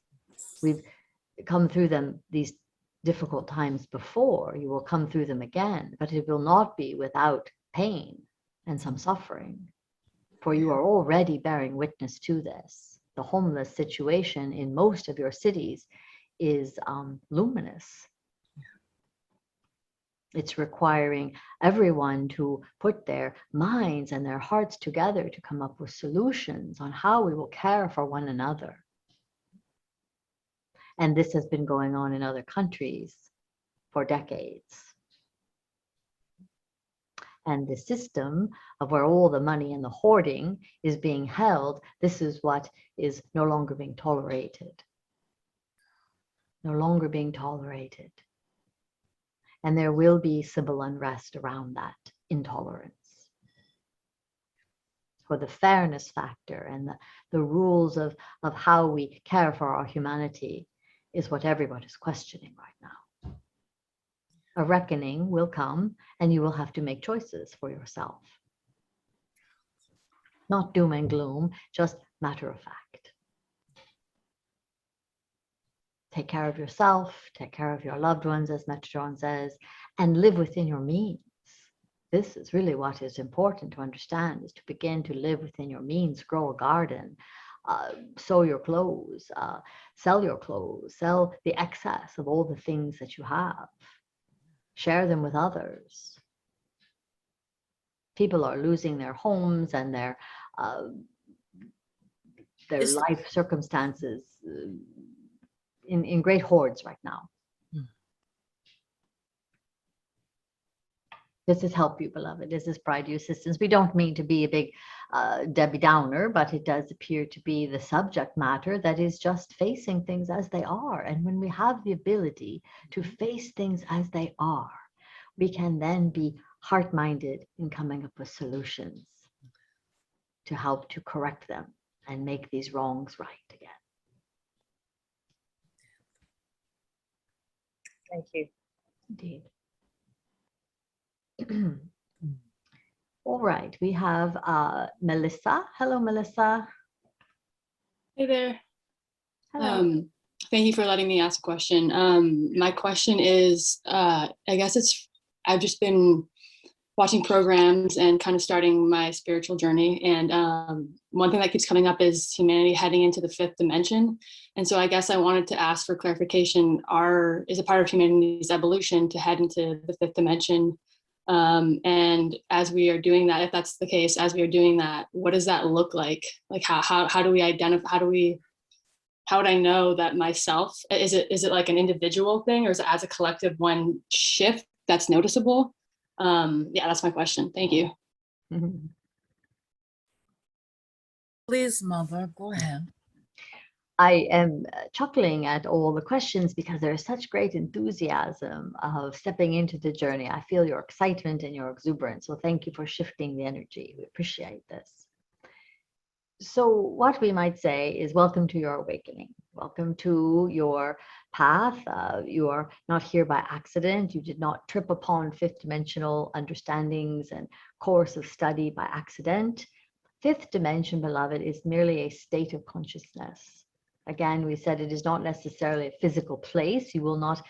We've come through them, these difficult times before. You will come through them again, but it will not be without pain and some suffering. For you are already bearing witness to this. The homeless situation in most of your cities is luminous. It's requiring everyone to put their minds and their hearts together to come up with solutions on how we will care for one another. And this has been going on in other countries for decades. And the system of where all the money and the hoarding is being held, this is what is no longer being tolerated. No longer being tolerated. And there will be civil unrest around that intolerance. For the fairness factor and the rules of how we care for our humanity is what everyone is questioning right now. A reckoning will come and you will have to make choices for yourself. Not doom and gloom, just matter of fact. Take care of yourself, take care of your loved ones, as Metatron says, and live within your means. This is really what is important to understand, is to begin to live within your means, grow a garden, sew your clothes, sell your clothes, sell the excess of all the things that you have. Share them with others. People are losing their homes and their life circumstances in great hordes right now. This is Help You, Beloved. This is Provide You Assistance. We don't mean to be a big Debbie Downer, but it does appear to be the subject matter that is just facing things as they are. And when we have the ability to face things as they are, we can then be heart-minded in coming up with solutions to help to correct them and make these wrongs right again. Thank you. Indeed. All right, we have Melissa. Hello, Melissa. Hey there. Hello. Thank you for letting me ask a question. My question is, I guess I've just been watching programs and kind of starting my spiritual journey. And one thing that keeps coming up is humanity heading into the fifth dimension. And so I guess I wanted to ask for clarification, is a part of humanity's evolution to head into the fifth dimension? And as we are doing that, if that's the case, as we are doing that, what does that look like? Like how do we identify, how would I know that myself, is it like an individual thing, or is it as a collective one shift that's noticeable? Yeah, that's my question. Thank you. Please, Mother, go ahead. I am chuckling at all the questions because there's such great enthusiasm of stepping into the journey. I feel your excitement and your exuberance. So thank you for shifting the energy. We appreciate this. So what we might say is welcome to your awakening. Welcome to your path. You are not here by accident. You did not trip upon fifth dimensional understandings and course of study by accident. Fifth dimension, beloved, is merely a state of consciousness. Again, we said it is not necessarily a physical place. You will not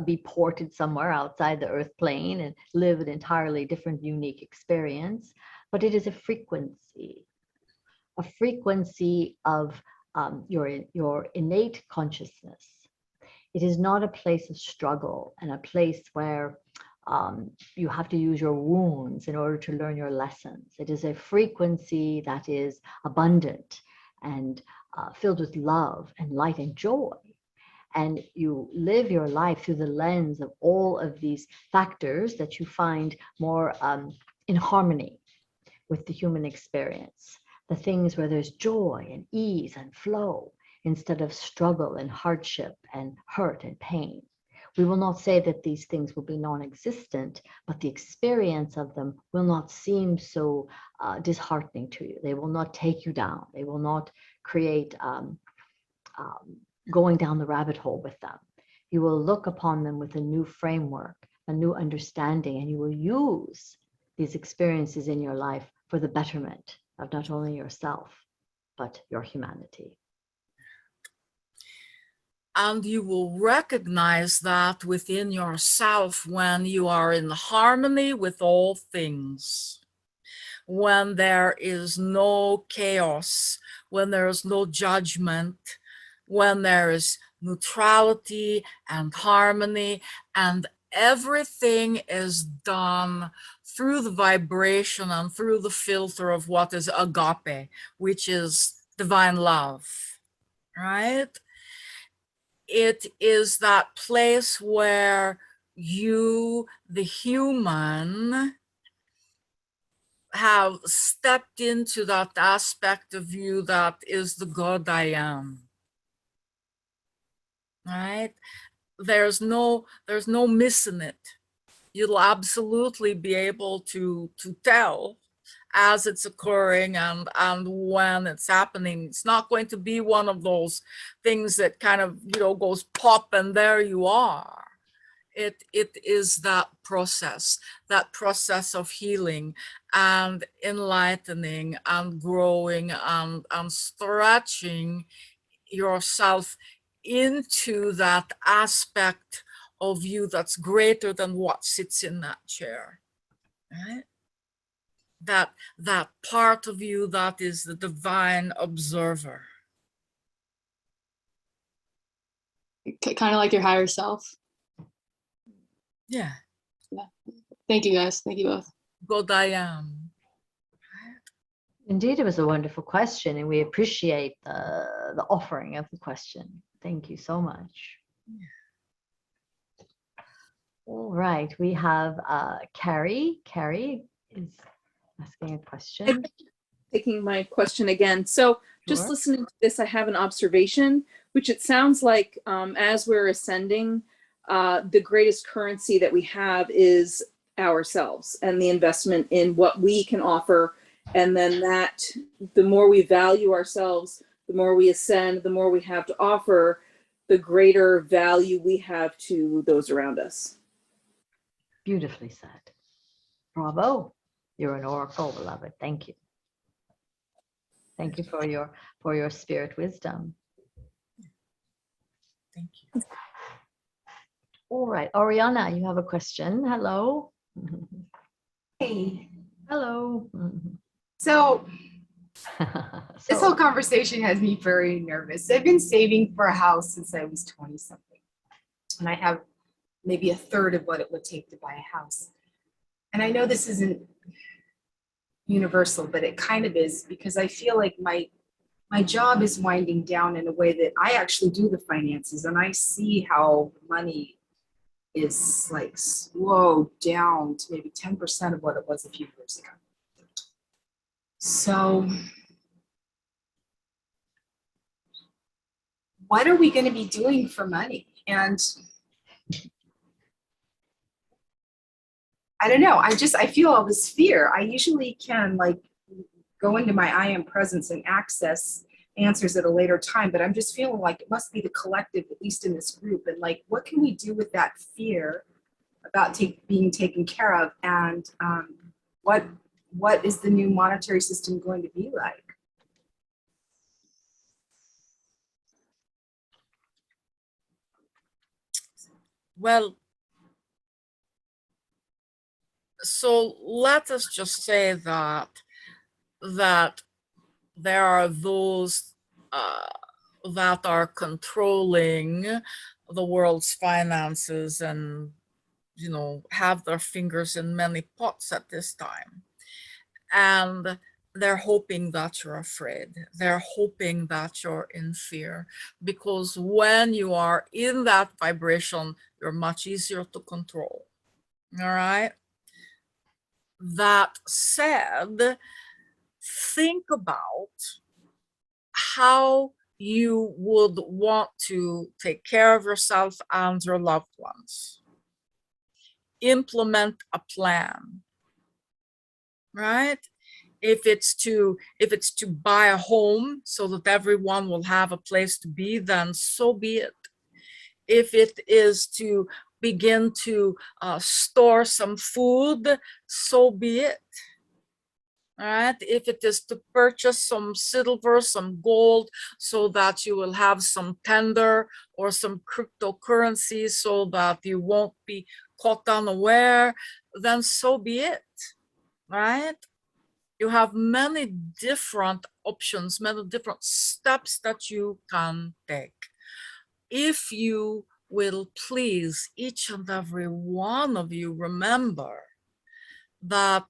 be ported somewhere outside the earth plane and live an entirely different, unique experience, but it is a frequency of your innate consciousness. It is not a place of struggle and a place where you have to use your wounds in order to learn your lessons. It is a frequency that is abundant and filled with love and light and joy. And you live your life through the lens of all of these factors that you find more in harmony with the human experience. The things where there's joy and ease and flow instead of struggle and hardship and hurt and pain. We will not say that these things will be non-existent, but the experience of them will not seem so disheartening to you. They will not take you down. They will not create going down the rabbit hole with them. You will look upon them with a new framework, a new understanding, and you will use these experiences in your life for the betterment of not only yourself, but your humanity. And you will recognize that within yourself when you are in harmony with all things, when there is no chaos, when there is no judgment, when there is neutrality and harmony, and everything is done through the vibration and through the filter of what is agape, which is divine love, right? It is that place where you, the human, have stepped into that aspect of you that is the God I am, right? There's no missing it. You'll absolutely be able to tell as it's occurring and when it's happening. It's not going to be one of those things that kind of, goes pop and there you are. It is that process of healing and enlightening and growing and stretching yourself into that aspect of you that's greater than what sits in that chair, right? That part of you that is the divine observer. Kind of like your higher self. Yeah. Thank you guys. Thank you both. God I am. Indeed, it was a wonderful question, and we appreciate the offering of the question. Thank you so much. All right, we have Carrie. Carrie is asking a question. Taking my question again. So just listening to this, I have an observation, which it sounds like as we're ascending, the greatest currency that we have is ourselves and the investment in what we can offer. And then that the more we value ourselves, the more we ascend, the more we have to offer, the greater value we have to those around us. Beautifully said. Bravo. You're an oracle, beloved. Thank you. Thank you for your spirit wisdom. Thank you. All right, Oriana, you have a question. Hello. Hey, Hello. so this So, whole conversation has me very nervous. I've been saving for a house since I was 20 something, and I have maybe a third of what it would take to buy a house. And I know this isn't universal, but it kind of is, because I feel like my job is winding down in a way that I actually do the finances, and I see how money is like slowed down to maybe 10% of what it was a few years ago. So what are we going to be doing for money? And I don't know. I feel all this fear. I usually can like go into my I am presence and access answers at a later time, but I'm just feeling like it must be the collective, at least in this group. And like, what can we do with that fear about being taken care of? And what is the new monetary system going to be like? Well, so let us just say that there are those that are controlling the world's finances and, you know, have their fingers in many pots at this time. And they're hoping that you're afraid. They're hoping that you're in fear, because when you are in that vibration, you're much easier to control. All right. That said, think about how you would want to take care of yourself and your loved ones. Implement a plan, right? If it's to buy a home so that everyone will have a place to be, then so be it. If it is to begin to store some food, so be it. All right. If it is to purchase some silver, some gold, so that you will have some tender or some cryptocurrency so that you won't be caught unaware, then so be it. Right? You have many different options, many different steps that you can take. If you will please, each and every one of you, remember that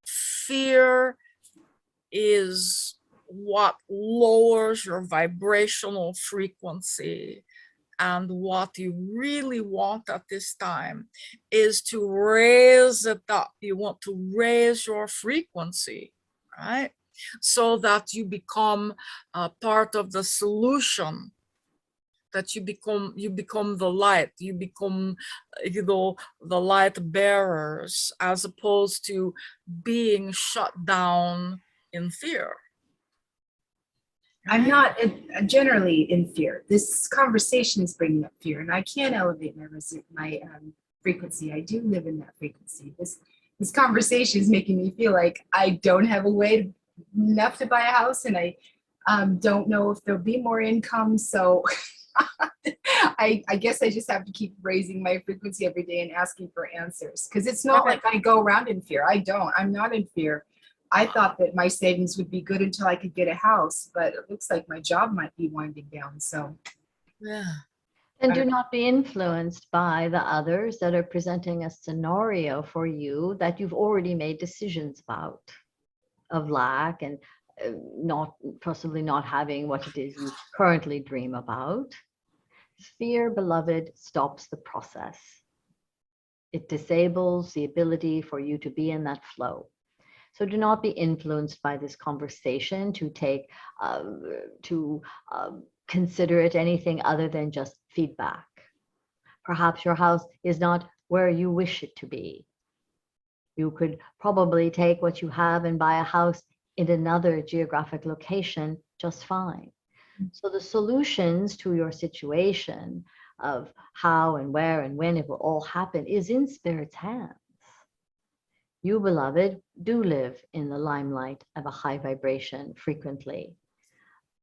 fear is what lowers your vibrational frequency. And what you really want at this time is to raise it up. You want to raise your frequency, right? So that you become part of the solution, that you become the light, you become, you know, the light bearers, as opposed to being shut down in fear. I'm not generally in fear. This conversation is bringing up fear, and I can elevate my frequency. I do live in that frequency. This conversation is making me feel like I don't have enough to buy a house, and I don't know if there'll be more income. So I guess I just have to keep raising my frequency every day and asking for answers, because it's not like I go around in fear. I'm not in fear. I thought that my savings would be good until I could get a house, but it looks like my job might be winding down. So, yeah. And do not be influenced by the others that are presenting a scenario for you that you've already made decisions about, of lack and possibly not having what it is you currently dream about. Fear, beloved, stops the process. It disables the ability for you to be in that flow. So do not be influenced by this conversation to consider it anything other than just feedback. Perhaps your house is not where you wish it to be. You could probably take what you have and buy a house in another geographic location just fine. So the solutions to your situation of how and where and when it will all happen is in Spirit's hands. You, beloved, do live in the limelight of a high vibration frequently.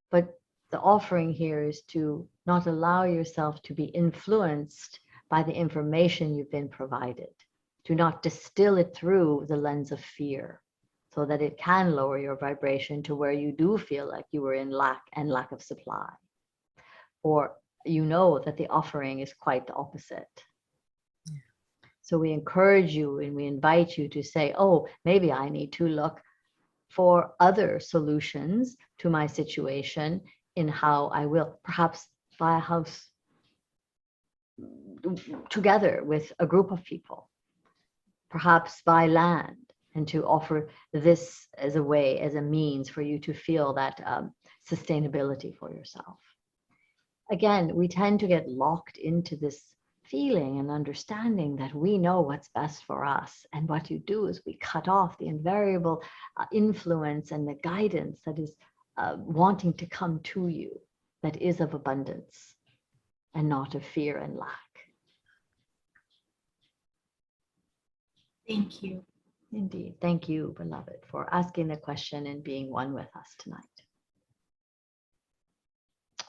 But the offering here is to not allow yourself to be influenced by the information you've been provided. Do not distill it through the lens of fear so that it can lower your vibration to where you do feel like you were in lack and lack of supply. Or you know that the offering is quite the opposite. So we encourage you and we invite you to say, oh, maybe I need to look for other solutions to my situation in how I will perhaps buy a house together with a group of people, perhaps buy land, and to offer this as a way, as a means for you to feel that sustainability for yourself. Again, we tend to get locked into this feeling and understanding that we know what's best for us. And what you do is we cut off the invariable influence and the guidance that is wanting to come to you, that is of abundance and not of fear and lack. Thank you. Indeed. Thank you, beloved, for asking the question and being one with us tonight.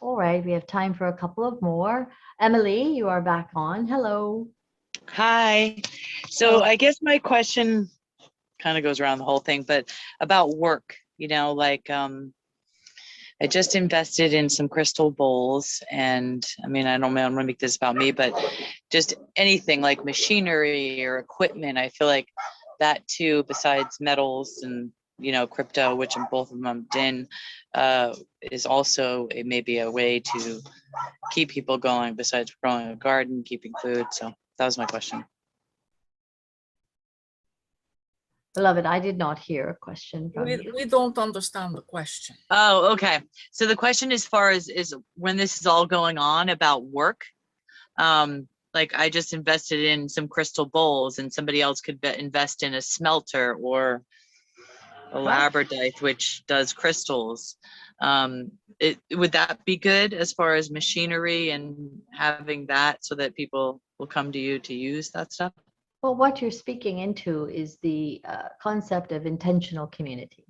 All right, we have time for a couple of more. Emily, you are back on. Hello. Hi. So I guess my question kind of goes around the whole thing, but about work, you know, like I just invested in some crystal bowls, and I mean, I don't want to make this about me, but just anything like machinery or equipment, I feel like that too, besides metals and, you know, crypto, which in both of them I'm in, is also maybe a way to keep people going besides growing a garden, keeping food. So that was my question. Beloved, I did not hear a question from you. We don't understand the question. Oh, okay. So the question as far as is when this is all going on about work, like I just invested in some crystal bowls and somebody else could invest in a smelter or a labradorite, which does crystals. Would that be good as far as machinery and having that so that people will come to you to use that stuff? Well, what you're speaking into is the concept of intentional community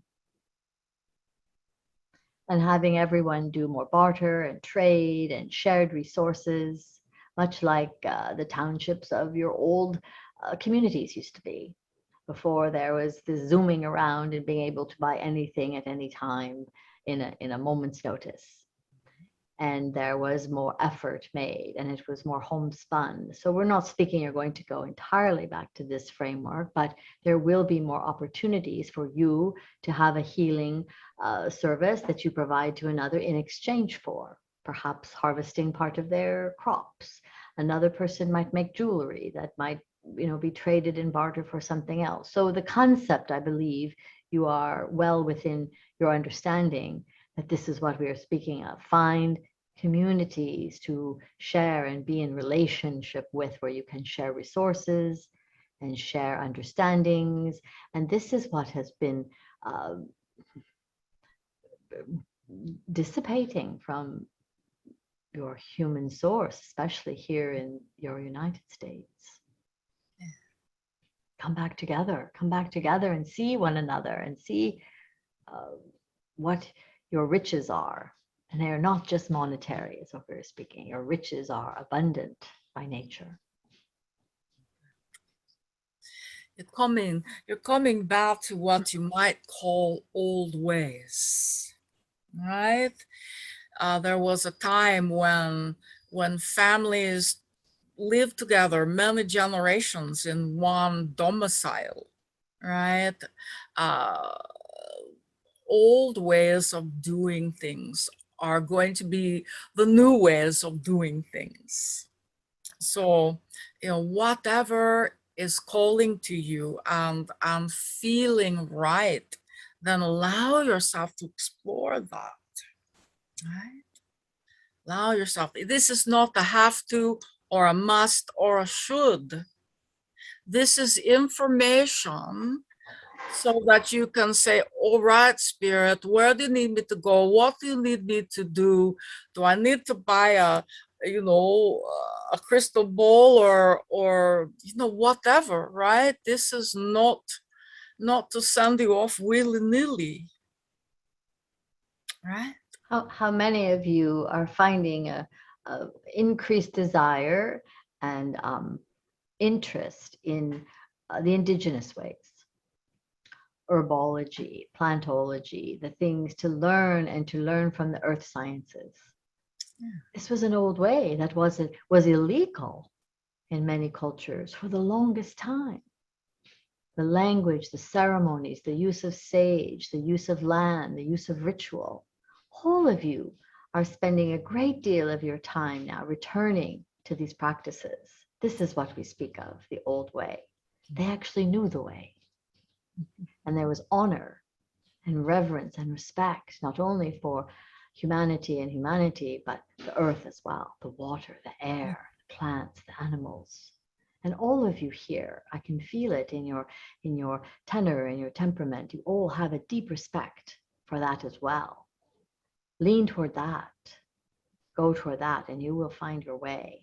and having everyone do more barter and trade and shared resources, much like the townships of your old communities used to be before there was this zooming around and being able to buy anything at any time in a moment's notice. And there was more effort made and it was more homespun. So we're not speaking you're going to go entirely back to this framework, but there will be more opportunities for you to have a healing service that you provide to another in exchange for perhaps harvesting part of their crops. Another person might make jewelry that might, you know, be traded in barter for something else. So the concept, I believe, you are well within your understanding that this is what we are speaking of. Find communities to share and be in relationship with, where you can share resources and share understandings. And this is what has been dissipating from your human source, especially here in your United States. Come back together and see one another and see what your riches are. And they are not just monetary, is what we're speaking. Your riches are abundant by nature. You're coming back to what you might call old ways, right? There was a time when families lived together many generations in one domicile, right? Old ways of doing things are going to be the new ways of doing things. So, you know, whatever is calling to you and feeling right, then allow yourself to explore that, right? Allow yourself. This is not a have to or a must or a should. This is information so that you can say, all right, Spirit, where do you need me to go? What do you need me to do? Do I need to buy a crystal ball or, you know, whatever, right? This is not not to send you off willy-nilly, right? How many of you are finding a increased desire and interest in the indigenous ways? Herbology, plantology, the things to learn and to learn from the earth sciences. Yeah. This was an old way that was illegal in many cultures for the longest time. The language, the ceremonies, the use of sage, the use of land, the use of ritual. All of you are spending a great deal of your time now returning to these practices. This is what we speak of, the old way. They actually knew the way. And there was honor and reverence and respect, not only for humanity, but the earth as well, the water, the air, the plants, the animals. And all of you here, I can feel it in your tenor, in your temperament. You all have a deep respect for that as well. Lean toward that. Go toward that, and you will find your way.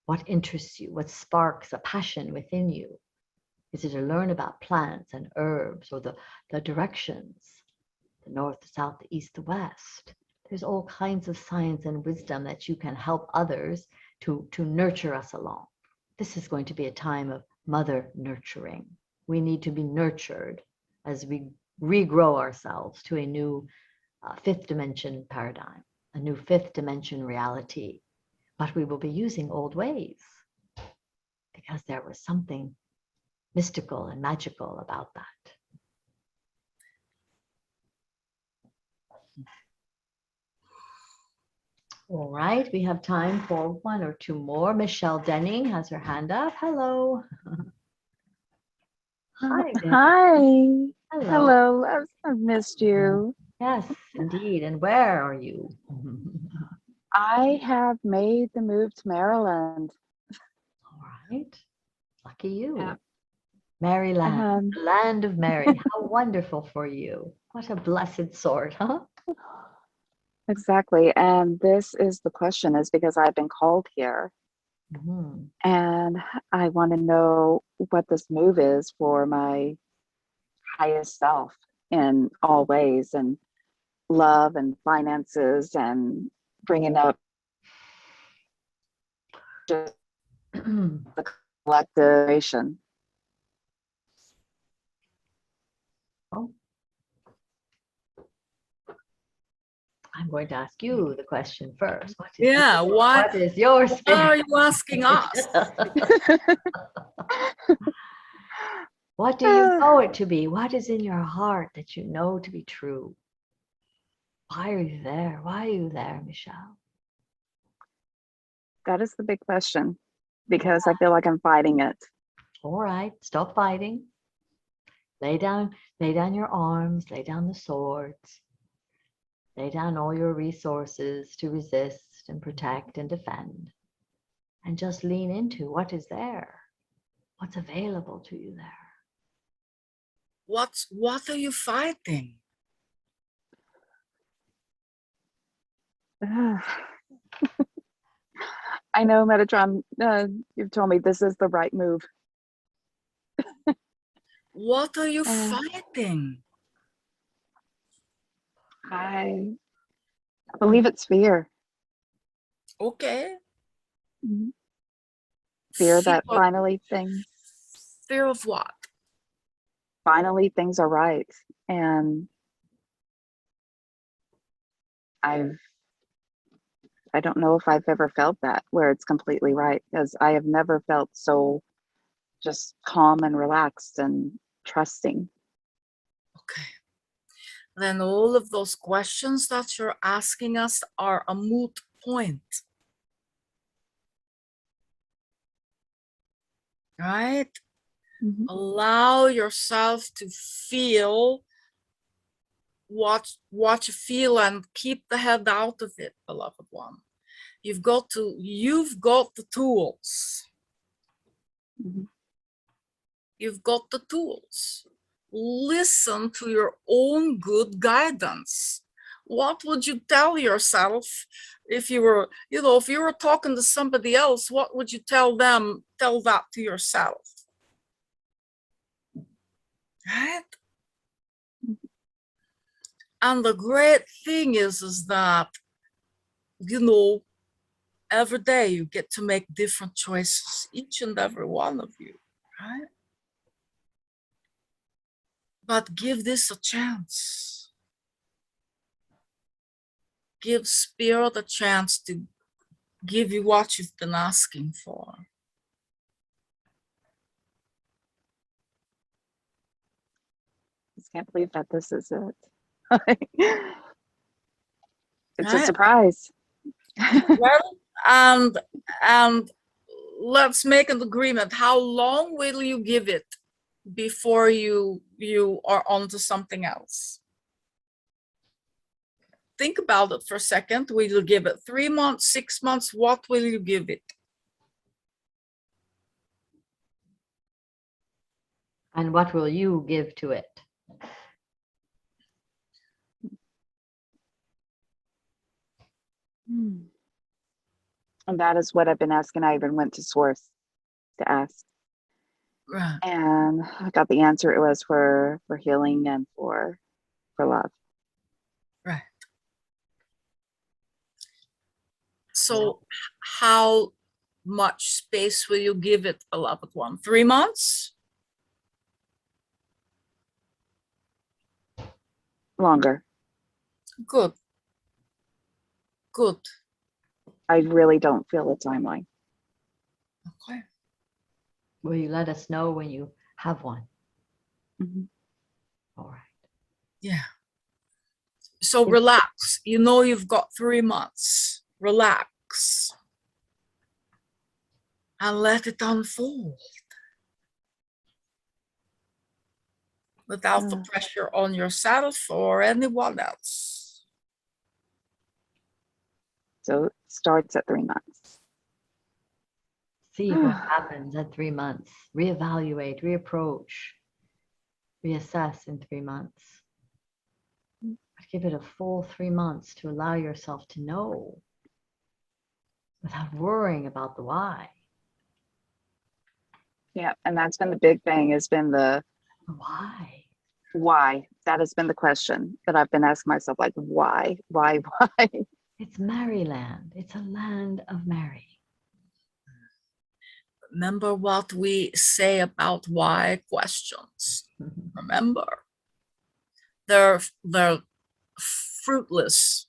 What interests you? What sparks a passion within you? Is it to learn about plants and herbs, or the directions, the north, the south, the east, the west? There's all kinds of science and wisdom that you can help others to nurture us along. This is going to be a time of mother nurturing. We need to be nurtured as we regrow ourselves to a new fifth dimension paradigm, a new fifth dimension reality. But we will be using old ways because there was something mystical and magical about that. All right, we have time for one or two more. Michelle Denning has her hand up. Hello. Hi. Hi. Hello. Hello. I've missed you. Yes, indeed. And where are you? I have made the move to Maryland. All right. Lucky you. Yeah. Maryland, the land of Mary. How wonderful for you. What a blessed sort, huh? Exactly. And this is the question, is because I've been called here. Mm-hmm. And I want to know what this move is for my highest self in all ways, and love and finances and bringing up just the collective. Oh. I'm going to ask you the question first. What is your spirit? Why are you asking us? What do you know it to be? What is in your heart that you know to be true? Why are you there? Why are you there, Michelle? That is the big question, because I feel like I'm fighting it. All right, stop fighting. Lay down your arms, lay down the swords, lay down all your resources to resist and protect and defend, and just lean into what is there, what's available to you there. What are you fighting? I know, Metatron, you've told me this is the right move. What are you fighting? I believe it's fear. Okay. Mm-hmm. Fear that finally things. Fear of what? Finally things are right. And I don't know if I've ever felt that, where it's completely right, because I have never felt so just calm and relaxed and trusting. Okay. Then all of those questions that you're asking us are a moot point. Right? Mm-hmm. Allow yourself to feel what you feel, and keep the head out of it, beloved one. You've got the tools. Mm-hmm. You've got the tools. Listen to your own good guidance. What would you tell yourself if you were, if you were talking to somebody else? What would you tell them? Tell that to yourself. right? And the great thing is that, you know, every day you get to make different choices, each and every one of you, right? But give this a chance. Give Spirit a chance to give you what you've been asking for. I just can't believe that this is it. It's a Right? surprise. Well, and let's make an agreement. How long will you give it before you are onto something else? Think about it for a second. Will you give it 3 months, 6 months? What will you give it? And what will you give to it? And that is what I've been asking. I even went to Source to ask. Right. And I got the answer. It was for healing and for love. Right. So how much space will you give it, beloved one? 3 months? Longer. Good. Good. I really don't feel a timeline. Okay. Will you let us know when you have one? Mm-hmm. All right. Yeah. So relax. You know you've got 3 months. Relax. And let it unfold. Without the pressure on yourself or anyone else. So it starts at 3 months. See what happens at 3 months. Reevaluate, reapproach, reassess in 3 months. Give it a full 3 months to allow yourself to know without worrying about the why. Yeah, and that's been the big thing, has been the why. Why? That has been the question that I've been asking myself, like, why? It's Maryland. It's a land of Mary. Remember what we say about why questions. Remember, they're fruitless.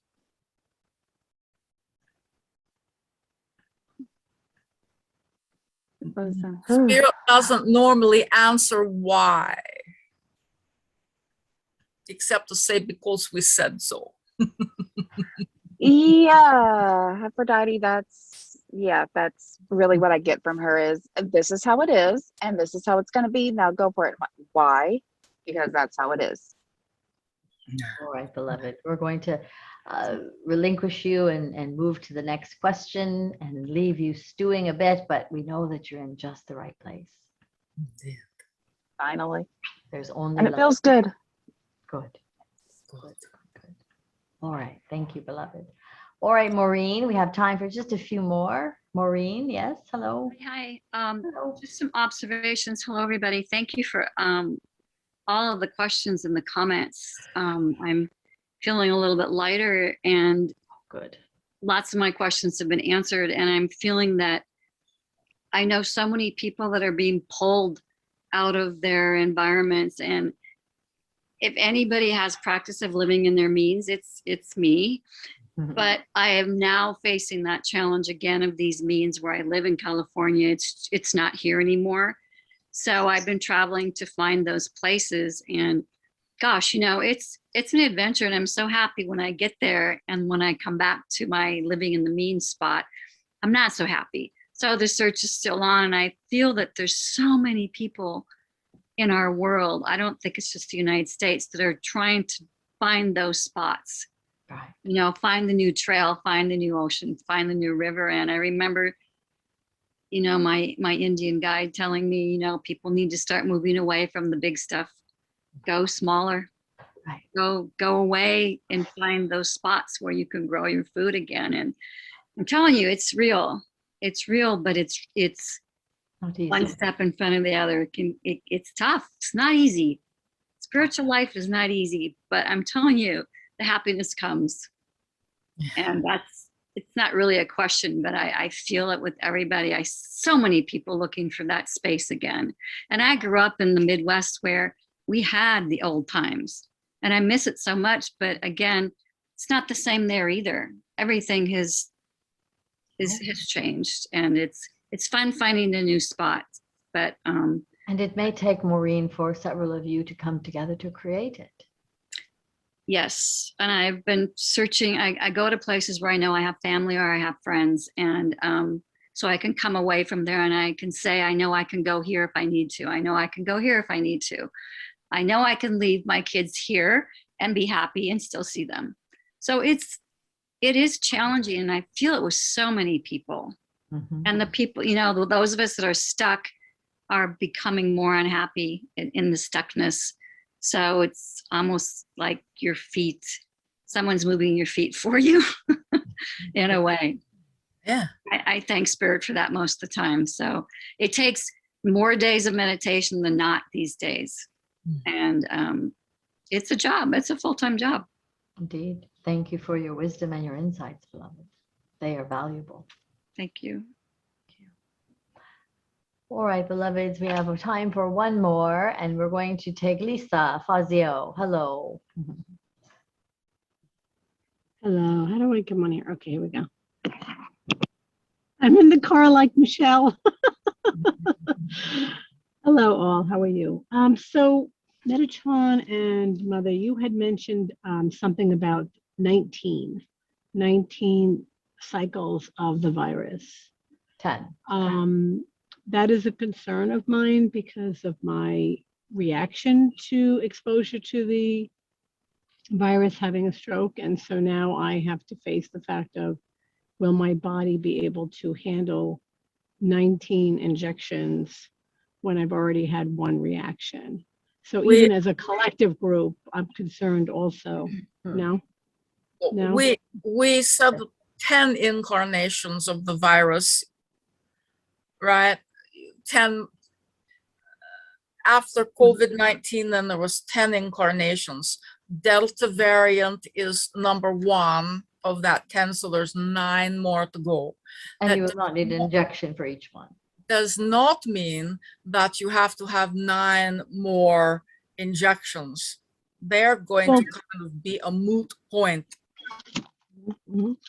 Spirit doesn't normally answer why, except to say because we said so. Yeah, Aphrodite, that's really what I get from her is, this is how it is, and this is how it's going to be. Now go for it. Why? Because that's how it is. All right, beloved. We're going to relinquish you and move to the next question and leave you stewing a bit, but we know that you're in just the right place. Finally. There's only and it love. feels good. Good. Good. All right. Thank you, beloved. All right, Maureen, we have time for just a few more. Maureen, yes, hello. Hi. Just some observations. Hello, everybody. Thank you for all of the questions and the comments. I'm feeling a little bit lighter, and good. Lots of my questions have been answered, and I'm feeling that I know so many people that are being pulled out of their environments, and if anybody has practice of living in their means, it's me. But I am now facing that challenge again of these means where I live in California. It's not here anymore. So I've been traveling to find those places, and gosh, you know, it's an adventure, and I'm so happy when I get there. And when I come back to my living in the means spot, I'm not so happy. So the search is still on, and I feel that there's so many people in our world. I don't think it's just the United States that are trying to find those spots. Right. You know, find the new trail, find the new ocean, find the new river. And I remember, you know, my Indian guide telling me, you know, people need to start moving away from the big stuff. Go smaller. Right. Go away and find those spots where you can grow your food again. And I'm telling you, it's real. It's real, but it's not easy. One step in front of the other. It's tough. It's not easy. spiritual life is not easy, but I'm telling you, the happiness comes. And it's not really a question, but I feel it with everybody. So many people looking for that space again. And I grew up in the Midwest where we had the old times, and I miss it so much. But again, it's not the same there either. Everything has changed, and it's fun finding a new spot. But and it may take, Maureen, for several of you to come together to create it. Yes, and I've been searching. I go to places where I know I have family or I have friends, and so I can come away from there and I can say, I know I can go here if I need to. I know I can go here if I need to. I know I can leave my kids here and be happy and still see them. So it is challenging, and I feel it with so many people. Mm-hmm. And the people, those of us that are stuck are becoming more unhappy in the stuckness. So it's almost like your feet, someone's moving your feet for you in a way. Yeah. I thank Spirit for that most of the time. So it takes more days of meditation than not these days. And it's a job. It's a full-time job. Indeed. Thank you for your wisdom and your insights, beloved. They are valuable. Thank you. All right, beloveds, we have time for one more, and we're going to take Lisa Fazio. Hello. Hello. How do I come on here? Okay, here we go. I'm in the car like Michelle. Hello, all. How are you? So Metatron and Mother, you had mentioned something about 19 cycles of the virus. 10. That is a concern of mine because of my reaction to exposure to the virus having a stroke. And so now I have to face the fact of, will my body be able to handle 19 injections when I've already had one reaction? So even as a collective group, I'm concerned also. No? We said 10 incarnations of the virus, right? 10 after COVID-19, then there was 10 incarnations. Delta variant is number 1 of that 10, so there's 9 more to go. And you will not need an injection for each one. Does not mean that you have to have 9 more injections. They're going to kind of be a moot point.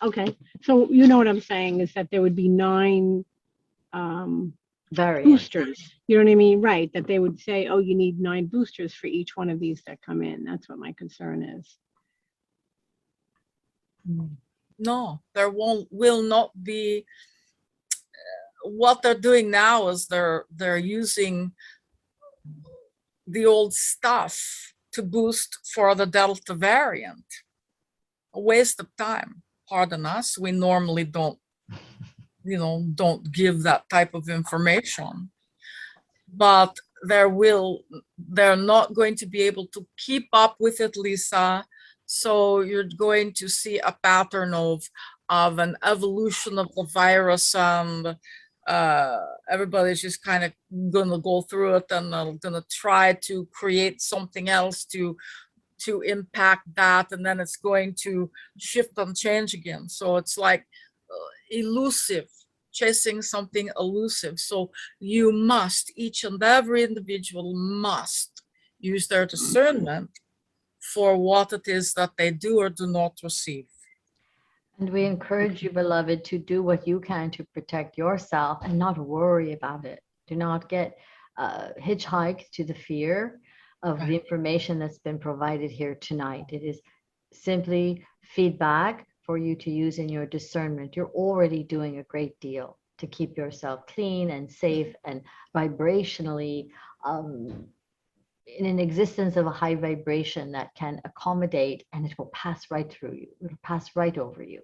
Okay, so you know what I'm saying is that there would be 9 boosters. You know what I mean? Right, that they would say, oh, you need 9 boosters for each one of these that come in. That's what my concern is. No, there will not be. What they're doing now is they're using the old stuff to boost for the Delta variant. A waste of time. Pardon us. We normally don't give that type of information. But they're not going to be able to keep up with it, Lisa. So you're going to see a pattern of an evolution of the virus, and everybody's just kind of gonna go through it, and they're gonna try to create something else to impact that, and then it's going to shift and change again. So it's like elusive, chasing something elusive. So you must, each and every individual must use their discernment for what it is that they do or do not receive. And we encourage you, beloved, to do what you can to protect yourself and not worry about it. Do not get hitchhiked to the fear of the information that's been provided here tonight. It is simply feedback for you to use in your discernment. You're already doing a great deal to keep yourself clean and safe and vibrationally in an existence of a high vibration that can accommodate, and it will pass right through you. It will pass right over you.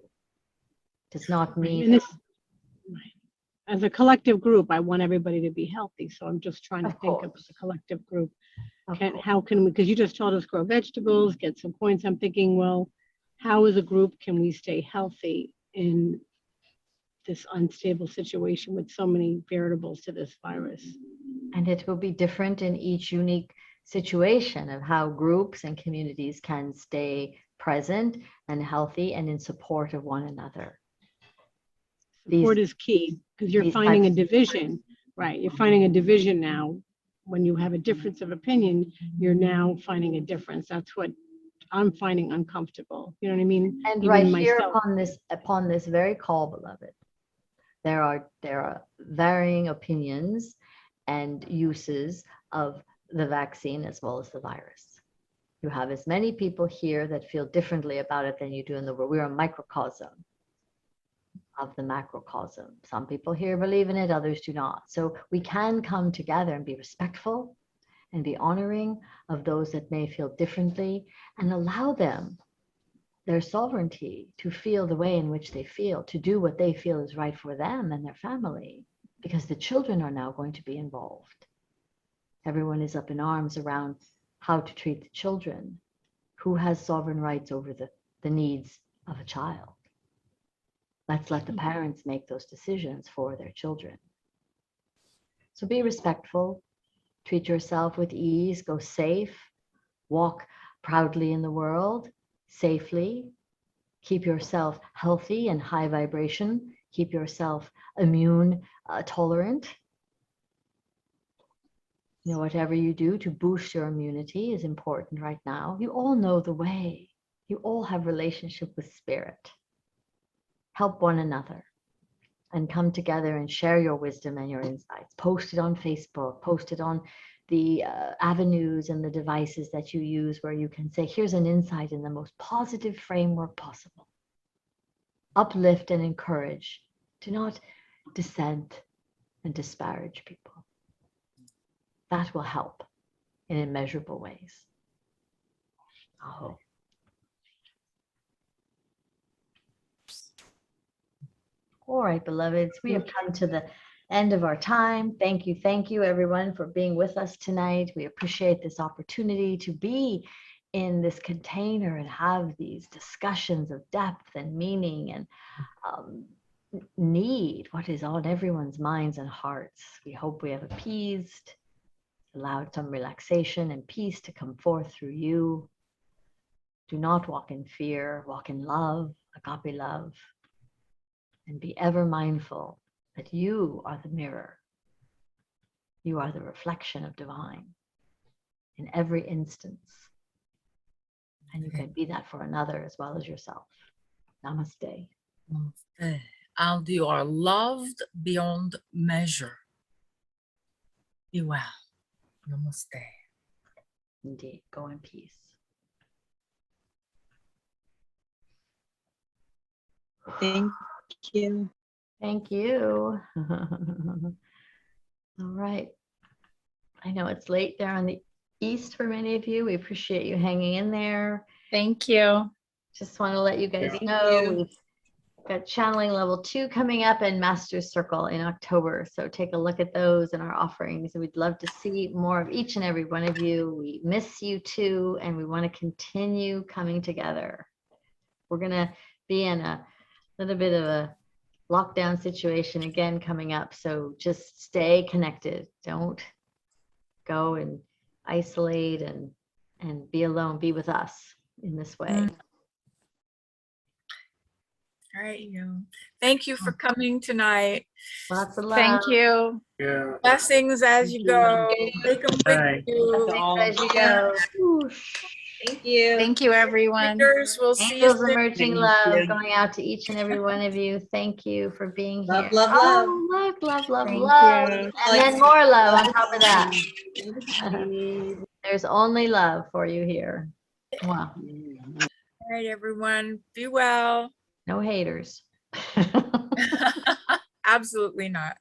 Does not mean. As a collective group, I want everybody to be healthy. So I'm just trying to think of the collective group. How can we, because you just told us grow vegetables, get some points. I'm thinking, well, how as a group can we stay healthy in this unstable situation with so many variables to this virus? And it will be different in each unique situation of how groups and communities can stay present and healthy and in support of one another. Support is key, because you're finding a division, right? You're finding a division now. When you have a difference of opinion, you're now finding a difference. That's what I'm finding uncomfortable. You know what I mean? And Even right here myself. upon this very call, beloved, there are varying opinions and uses of the vaccine as well as the virus. You have as many people here that feel differently about it than you do in the world. We're a microcosm of the macrocosm. Some people here believe in it, others do not. So we can come together and be respectful and be honoring of those that may feel differently, and allow them their sovereignty to feel the way in which they feel, to do what they feel is right for them and their family, because the children are now going to be involved. Everyone is up in arms around how to treat the children. Who has sovereign rights over the needs of a child? Let's let the parents make those decisions for their children. So be respectful, treat yourself with ease, go safe, walk proudly in the world, safely, keep yourself healthy and high vibration, keep yourself immune tolerant. You know, whatever you do to boost your immunity is important right now. You all know the way. You all have relationship with spirit. Help one another and come together and share your wisdom and your insights. Post it on Facebook, post it on the avenues and the devices that you use where you can say, here's an insight in the most positive framework possible. Uplift and encourage. Do not dissent and disparage people. That will help in immeasurable ways. Aho. All right, beloveds, we have come to the end of our time. Thank you, everyone, for being with us tonight. We appreciate this opportunity to be in this container and have these discussions of depth and meaning and need, what is on everyone's minds and hearts. We hope we have appeased, allowed some relaxation and peace to come forth through you. Do not walk in fear, walk in love, agape love. And be ever mindful that you are the mirror. You are the reflection of divine in every instance. And you can be that for another as well as yourself. Namaste. Namaste. And you are loved beyond measure. Be well. Namaste. Indeed. Go in peace. Thank you. Thank you. All right. I know it's late there on the east for many of you. We appreciate you hanging in there. Thank you. Just want to let you guys know we've got channeling level 2 coming up and Master's Circle in October. So take a look at those and our offerings. And we'd love to see more of each and every one of you. We miss you too, and we want to continue coming together. We're going to be in a little bit of a lockdown situation again coming up. So just stay connected. Don't go and isolate and be alone. Be with us in this way. All right. Thank you for coming tonight. Lots of love. Thank you. Yeah. Blessings as you go. Take them with you. Blessings as you go. Thank you. Thank you, everyone. We'll see you Angels soon. emerging love going out to each and every one of you. Thank you for being here. Love, love, love. Oh, look, love, love, Thank love. you. And then more love on top of that. There's only love for you here. Wow. All right, everyone. Be well. No haters. Absolutely not.